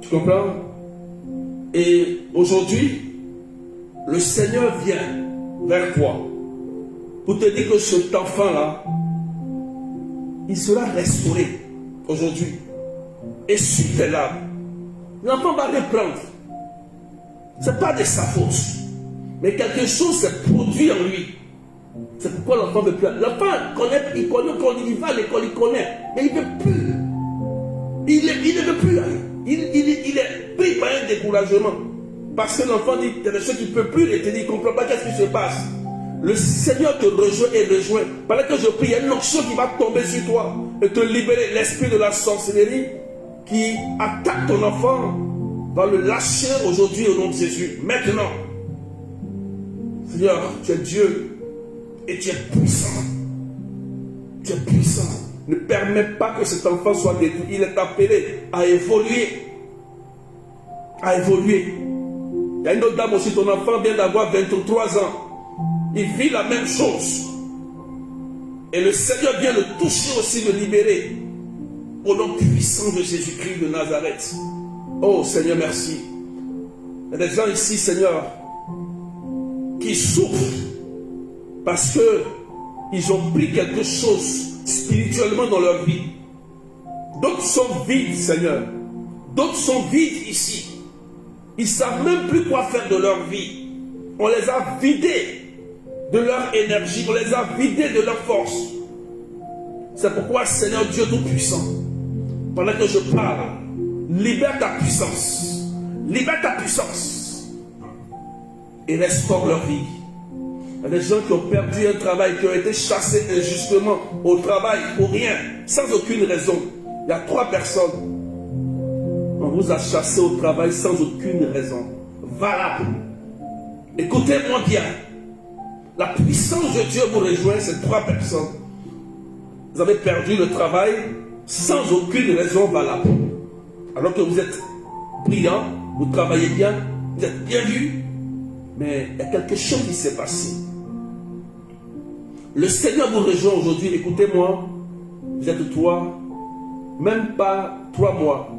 Tu comprends? Et aujourd'hui, le Seigneur vient vers toi pour te dire que cet enfant-là, il sera restauré aujourd'hui. Et sur tes larmes, l'enfant va reprendre. Ce n'est pas de sa faute, mais quelque chose s'est produit en lui. C'est pourquoi l'enfant ne veut plus. L'enfant connaît, il va à l'école, il connaît, mais il ne veut plus. Il ne veut plus aller. Il est pris par un découragement. Parce que l'enfant dit, il y a des choses qu'il ne peut plus retenir, il ne comprend pas qu'est-ce qui se passe. Le Seigneur te rejoint et rejoint. Pendant que je prie, il y a une onction qui va tomber sur toi et te libérer. L'esprit de la sorcellerie qui attaque ton enfant va le lâcher aujourd'hui au nom de Jésus. Maintenant, Seigneur, tu es Dieu et tu es puissant. Tu es puissant. Ne permets pas que cet enfant soit détruit. Il est appelé à évoluer. À évoluer. Il y a une autre dame aussi, ton enfant vient d'avoir 23 ans. Il vit la même chose. Et le Seigneur vient le toucher aussi, le libérer. Au nom puissant de Jésus-Christ de Nazareth. Oh Seigneur, merci. Il y a des gens ici, Seigneur, qui souffrent parce qu'ils ont pris quelque chose spirituellement dans leur vie. D'autres sont vides, Seigneur. D'autres sont vides ici. Ils ne savent même plus quoi faire de leur vie. On les a vidés de leur énergie, on les a vidés de leur force. C'est pourquoi, Seigneur Dieu Tout-Puissant, pendant que je parle, libère ta puissance. Libère ta puissance. Et restaure leur vie. Il y a des gens qui ont perdu un travail, qui ont été chassés injustement au travail pour rien, sans aucune raison. Il y a 3 personnes. On vous a chassé au travail sans aucune raison valable. Écoutez-moi bien. La puissance de Dieu vous rejoint, ces 3 personnes. Vous avez perdu le travail sans aucune raison valable. Alors que vous êtes brillant, vous travaillez bien, vous êtes bien vu. Mais il y a quelque chose qui s'est passé. Le Seigneur vous rejoint aujourd'hui. Écoutez-moi. Vous êtes 3, même pas 3 mois.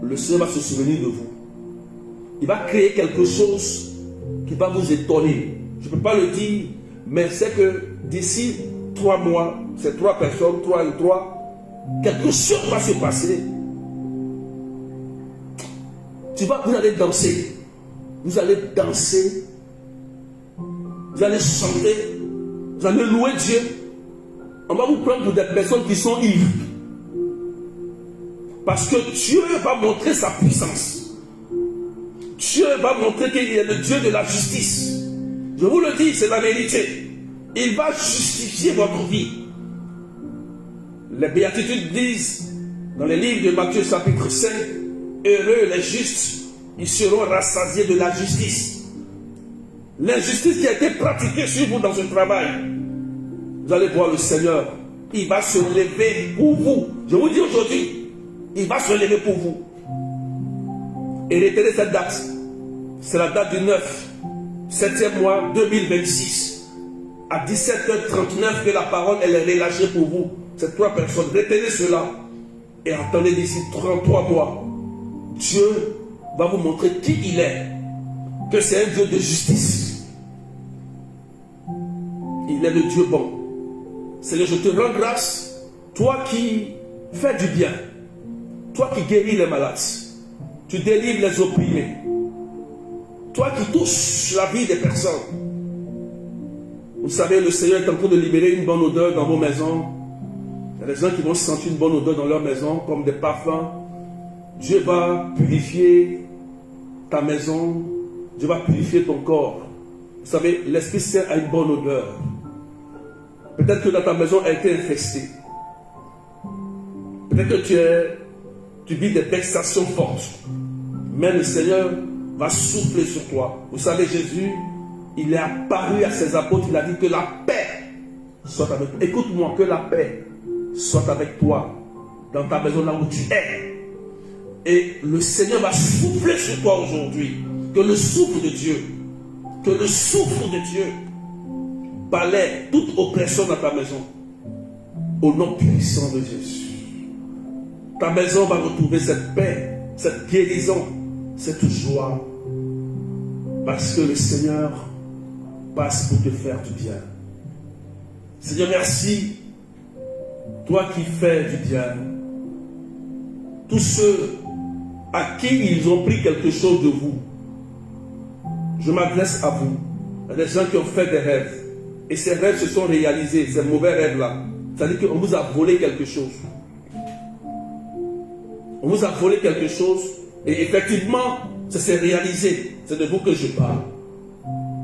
Le Seigneur va se souvenir de vous. Il va créer quelque chose qui va vous étonner. Je ne peux pas le dire, mais c'est que d'ici 3 mois, ces 3 personnes, 3 et 3, quelque chose va se passer. Vous allez danser. Vous allez danser. Vous allez chanter. Vous allez louer Dieu. On va vous prendre pour des personnes qui sont ivres. Parce que Dieu va montrer sa puissance. Dieu va montrer qu'il est le Dieu de la justice. Je vous le dis, c'est la vérité. Il va justifier votre vie. Les béatitudes disent, dans les livres de Matthieu chapitre 5, heureux les justes, ils seront rassasiés de la justice. L'injustice qui a été pratiquée sur vous dans ce travail, vous allez voir le Seigneur. Il va se lever pour vous. Je vous dis aujourd'hui, il va se lever pour vous. Et retenez cette date. C'est la date du 9, 7e mois 2026. À 17h39 que la parole elle est relâchée pour vous. Ces 3 personnes. Retenez cela. Et attendez d'ici 33 mois. Dieu va vous montrer qui il est. Que c'est un Dieu de justice. Il est le Dieu bon. Seigneur, je te rends grâce. Toi qui fais du bien. Toi qui guéris les malades. Tu délivres les opprimés. Toi qui touches la vie des personnes. Vous savez, le Seigneur est en train de libérer une bonne odeur dans vos maisons. Il y a des gens qui vont sentir une bonne odeur dans leur maison, comme des parfums. Dieu va purifier ta maison. Dieu va purifier ton corps. Vous savez, l'Esprit Saint a une bonne odeur. Peut-être que dans ta maison, elle a été infestée. Peut-être que tu vis des vexations fortes. Mais le Seigneur va souffler sur toi. Vous savez, Jésus, il est apparu à ses apôtres, il a dit que la paix soit avec toi. Écoute-moi, que la paix soit avec toi dans ta maison, là où tu es. Et le Seigneur va souffler sur toi aujourd'hui. Que le souffle de Dieu, balaie toute oppression dans ta maison. Au nom puissant de Jésus. Ta maison va retrouver cette paix, cette guérison, cette joie. Parce que le Seigneur passe pour te faire du bien. Seigneur, merci. Toi qui fais du bien. Tous ceux à qui ils ont pris quelque chose de vous. Je m'adresse à vous. Il y a des gens qui ont fait des rêves. Et ces rêves se sont réalisés. Ces mauvais rêves-là. C'est-à-dire qu'on vous a volé quelque chose. On vous a volé quelque chose. Et effectivement, ça s'est réalisé. C'est de vous que je parle.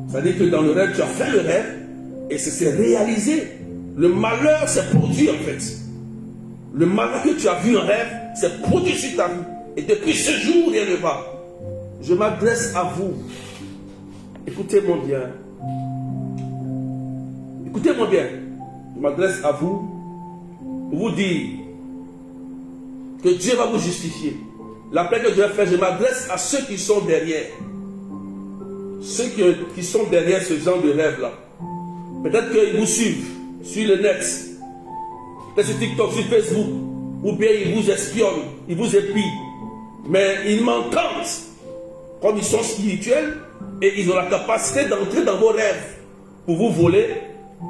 C'est-à-dire que dans le rêve, tu as fait le rêve. Et ça s'est réalisé. Le malheur s'est produit en fait. Le malheur que tu as vu en rêve s'est produit sur ta vie. Et depuis ce jour, rien ne va. Je m'adresse à vous. Écoutez-moi bien. Écoutez-moi bien. Je m'adresse à vous pour vous dire que Dieu va vous justifier. L'appel que Dieu a fait, je m'adresse à ceux qui sont derrière. Ceux qui sont derrière ce genre de rêve-là. Peut-être qu'ils vous suivent sur le net. Peut-être sur TikTok, sur Facebook. Ou bien ils vous espionnent, ils vous épient. Mais ils m'entendent. Comme ils sont spirituels. Et ils ont la capacité d'entrer dans vos rêves. Pour vous voler.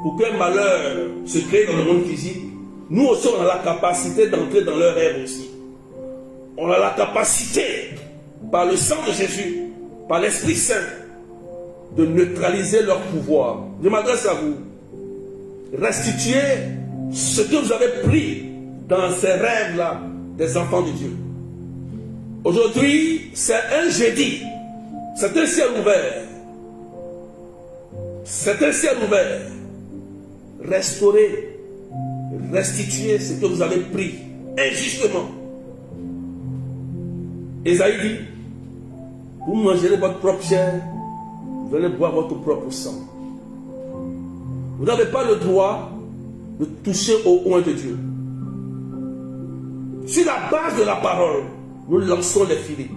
Pour qu'un malheur se crée dans le monde physique. Nous aussi on a la capacité d'entrer dans leurs rêves aussi. On a la capacité par le sang de Jésus, par l'Esprit Saint, de neutraliser leur pouvoir. Je m'adresse à vous. Restituez ce que vous avez pris dans ces rêves-là des enfants de Dieu. Aujourd'hui, c'est un jeudi. C'est un ciel ouvert. C'est un ciel ouvert. Restaurez, restituez ce que vous avez pris injustement. Ésaïe dit, vous mangerez votre propre chair, vous allez boire votre propre sang. Vous n'avez pas le droit de toucher au oint de Dieu. Sur la base de la parole, nous lançons les filets.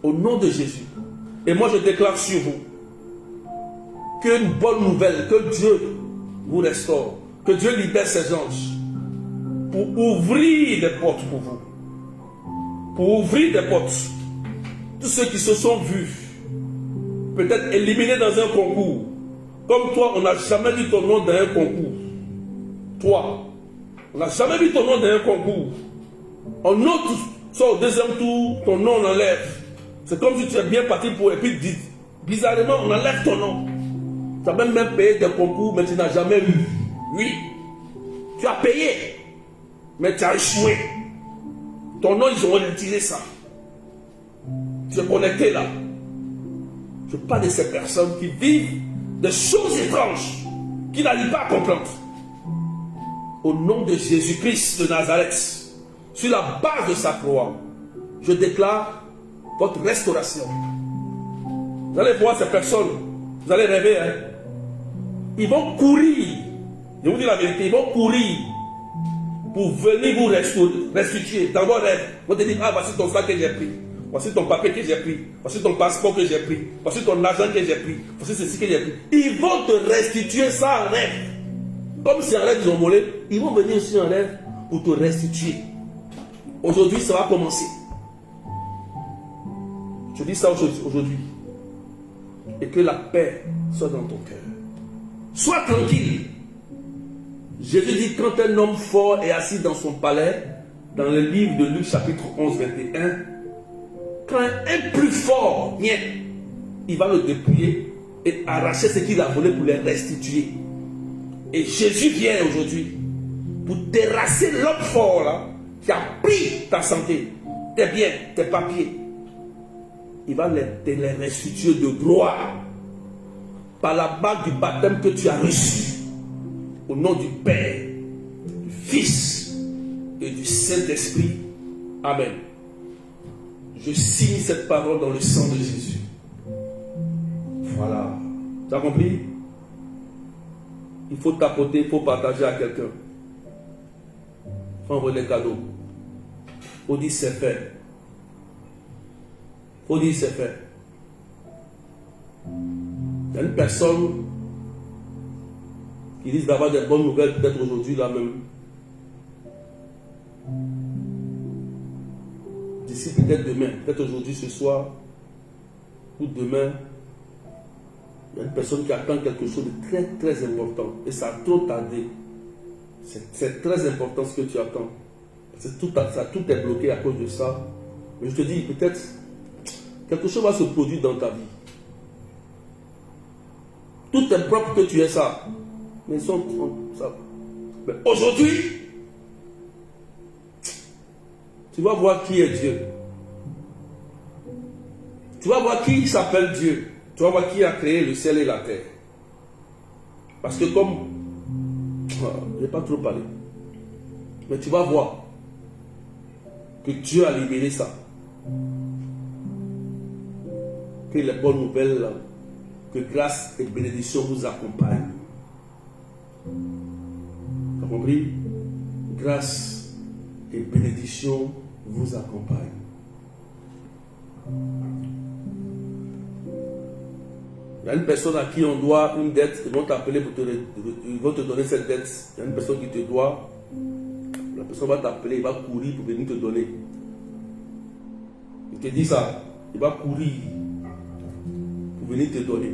Au nom de Jésus. Et moi je déclare sur vous qu'une bonne nouvelle, que Dieu vous restaure, que Dieu libère ses anges pour ouvrir des portes pour vous. Pour ouvrir des portes. Tous ceux qui se sont vus peut-être éliminés dans un concours. Comme toi, on n'a jamais vu ton nom dans un concours. Toi, on n'a jamais vu ton nom dans un concours. On note, soit au deuxième tour, ton nom on enlève. C'est comme si tu es bien parti pour, et puis bizarrement, on enlève ton nom. Tu as même payé des concours, mais tu n'as jamais eu. Oui, tu as payé, mais tu as échoué. Ton nom, ils ont retiré ça. Tu es connecté là. Je parle de ces personnes qui vivent des choses étranges, qui n'arrivent pas à comprendre. Au nom de Jésus-Christ de Nazareth, sur la base de sa croix, je déclare votre restauration. Vous allez voir ces personnes, vous allez rêver, hein? Ils vont courir, je vous dis la vérité, ils vont courir pour venir vous restituer dans vos rêves. Vous allez dire, ah, voici ton sac que j'ai pris, voici ton papier que j'ai pris, voici ton passeport que j'ai pris, voici ton argent que j'ai pris, voici ceci que j'ai pris. Ils vont te restituer ça en rêve. Comme si en rêve ils ont volé, ils vont venir aussi en rêve pour te restituer. Aujourd'hui, ça va commencer. Je dis ça aujourd'hui. Et que la paix soit dans ton cœur. Sois tranquille. Jésus dit, quand un homme fort est assis dans son palais, dans le livre de Luc chapitre 11, 21, quand un plus fort vient, il va le dépouiller et arracher ce qu'il a volé pour les restituer. Et Jésus vient aujourd'hui pour terrasser l'homme fort là, qui a pris ta santé, tes biens, tes papiers. Il va te les restituer de gloire par la bague du baptême que tu as reçu. Au nom du Père, du Fils et du Saint-Esprit. Amen. Je signe cette parole dans le sang de Jésus. Voilà. Tu as compris? Il faut tapoter, il faut partager à quelqu'un. Il faut envoyer des cadeaux. Il faut dire c'est fait. Il faut dire c'est fait. Il y a une personne qui risque d'avoir des bonnes nouvelles peut-être aujourd'hui là même. D'ici peut-être demain, peut-être aujourd'hui, ce soir, ou demain, il y a une personne qui attend quelque chose de très très important. Et ça a trop tardé. C'est très important ce que tu attends. Tout est bloqué à cause de ça. Mais je te dis, peut-être, quelque chose va se produire dans ta vie. Tout est propre que tu aies ça. Mais mais aujourd'hui, tu vas voir qui est Dieu. Tu vas voir qui s'appelle Dieu. Tu vas voir qui a créé le ciel et la terre. Parce que comme... je n'ai pas trop parlé. Mais tu vas voir que Dieu a libéré ça. Que les bonnes nouvelles, là, que grâce et bénédiction vous accompagnent. Tu as compris? Grâce et bénédiction vous accompagnent. Il y a une personne à qui on doit une dette, ils vont t'appeler pour ils vont te donner cette dette. Il y a une personne qui te doit, la personne va t'appeler, il va courir pour venir te donner. Il te dit ça, il va courir pour venir te donner.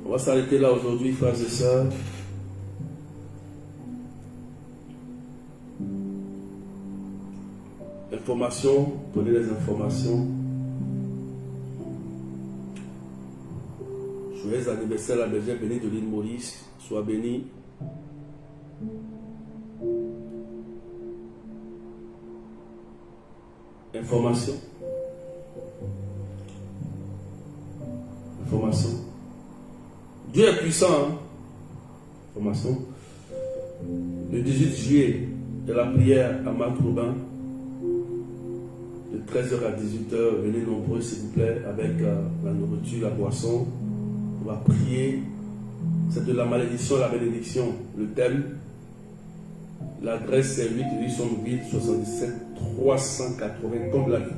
On va s'arrêter là aujourd'hui, frères et sœurs. informations, prenez les informations. Joyeux anniversaire à la bergère bénie de l'île Maurice. Sois béni. Information. Information. Dieu est puissant. Hein? Information. Le 18 juillet, de la prière à Marc-Robin. De 13h à 18h, venez nombreux s'il vous plaît, avec la nourriture, la boisson. On va prier. C'est de la malédiction à la bénédiction. Le thème. L'adresse c'est 8 rue Sommeville 77 380 comme la vie.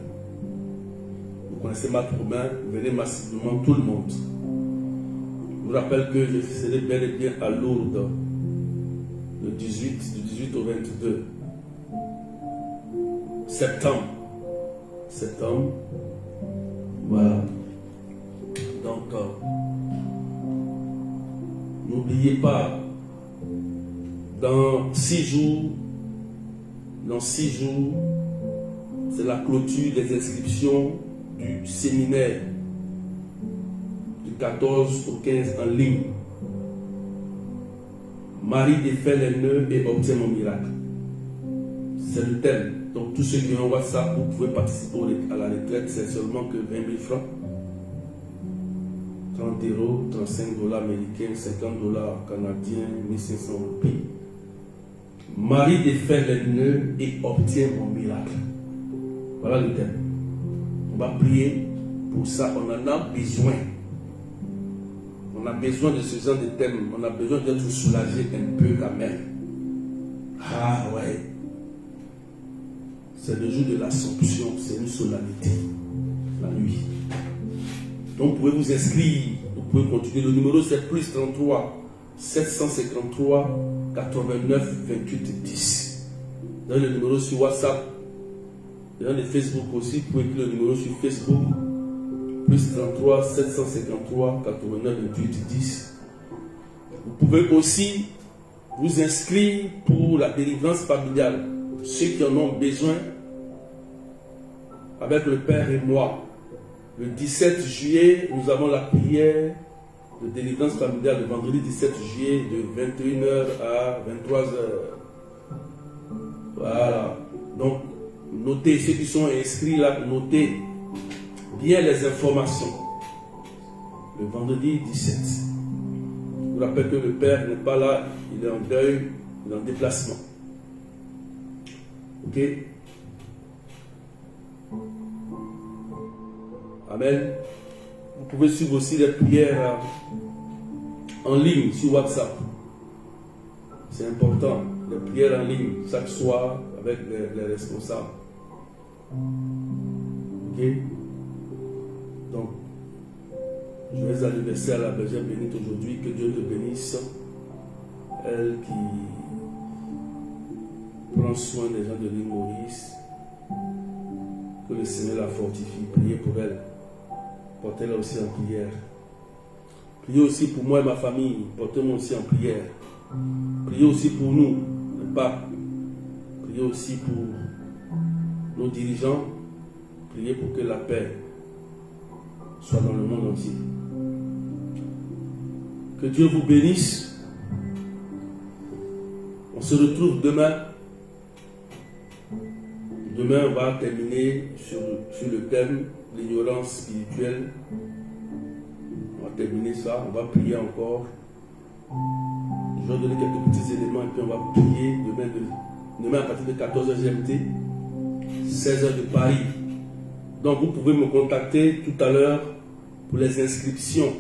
Vous connaissez Marc-Robin, venez massivement tout le monde. Je vous rappelle que je serai bel et bien à Lourdes le 18, du 18 au 22 septembre. Voilà. Donc, n'oubliez pas, dans 6 jours, c'est la clôture des inscriptions du séminaire du 14 au 15 en ligne. Marie défait les nœuds et obtient mon miracle. C'est le thème. Donc tous ceux qui ont WhatsApp, vous pouvez participer à la retraite, c'est seulement que 20 000 francs. 30 euros, 35 $ américains, 50 $ canadiens, 1500 roupies. Marie défait les nœuds et obtient mon miracle. Voilà le thème. On va prier pour ça. On en a besoin. On a besoin de ce genre de thème. On a besoin d'être soulagé un peu quand même. Ah ouais. C'est le jour de l'Assomption. C'est une solennité. La nuit. Donc vous pouvez vous inscrire. Vous pouvez continuer. Le numéro c'est plus 33 753 89 28 10. Dans le numéro sur WhatsApp. Dans le Facebook aussi. Vous pouvez écrire le numéro sur Facebook. Plus 33 753 89 28 10. Vous pouvez aussi vous inscrire pour la délivrance familiale. Ceux qui en ont besoin, avec le Père et moi. Le 17 juillet, nous avons la prière de délivrance familiale le vendredi 17 juillet de 21h à 23h. Voilà. Donc, notez, ceux qui sont inscrits là, notez bien les informations. Le vendredi 17. Je vous rappelle que le Père n'est pas là, il est en deuil, il est en déplacement. Ok? Amen. Vous pouvez suivre aussi les prières en ligne sur WhatsApp. C'est important. Les prières en ligne chaque soir avec les responsables. Ok? Donc, joyeux anniversaire à la bergère bénite aujourd'hui. Que Dieu te bénisse. Elle qui prend soin des gens de l'île Maurice. Que le Seigneur la fortifie. Priez pour elle. Portez-la aussi en prière. Priez aussi pour moi et ma famille. Portez-moi aussi en prière. Priez aussi pour nous, le pape. Priez aussi pour nos dirigeants. Priez pour que la paix soit dans le monde entier. Que Dieu vous bénisse. On se retrouve demain. Demain, on va terminer sur le thème l'ignorance spirituelle. On va terminer ça. On va prier encore. Je vais donner quelques petits éléments et puis on va prier demain à partir de 14h GMT, 16h de Paris. Donc vous pouvez me contacter tout à l'heure pour les inscriptions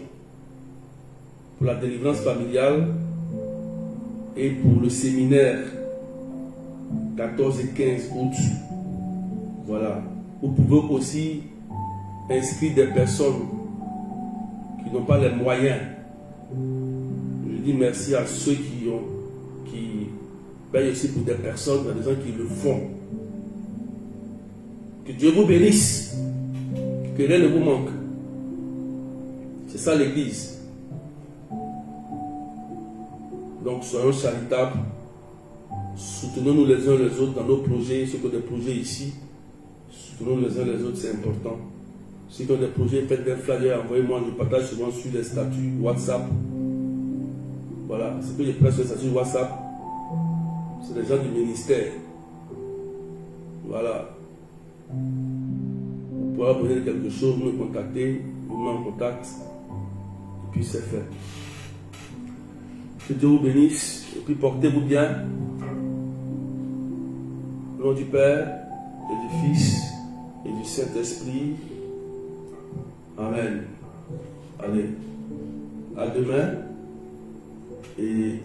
pour la délivrance familiale et pour le séminaire 14 et 15 août. Voilà. Vous pouvez aussi inscrire des personnes qui n'ont pas les moyens. Je dis merci à ceux qui payent aussi pour des personnes, il y a des gens qui le font. Que Dieu vous bénisse. Que rien ne vous manque. C'est ça l'église. Donc soyons charitables. Soutenons-nous les uns les autres dans nos projets, ce que des projets ici. Soutenons les uns les autres, c'est important. Si vous avez des projets, faites des flyers, envoyez-moi, je partage souvent sur les statuts WhatsApp. Voilà, ce que je presse sur les statuts WhatsApp, c'est des gens du ministère. Voilà. Vous pourrez avoir besoin de quelque chose, me contacter, vous me en contact, et puis c'est fait. Que Dieu vous bénisse, et puis portez-vous bien. Au nom du Père, et du Fils, et du Saint-Esprit. Amen. Allez, à demain, et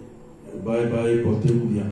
bye bye, portez-vous bien.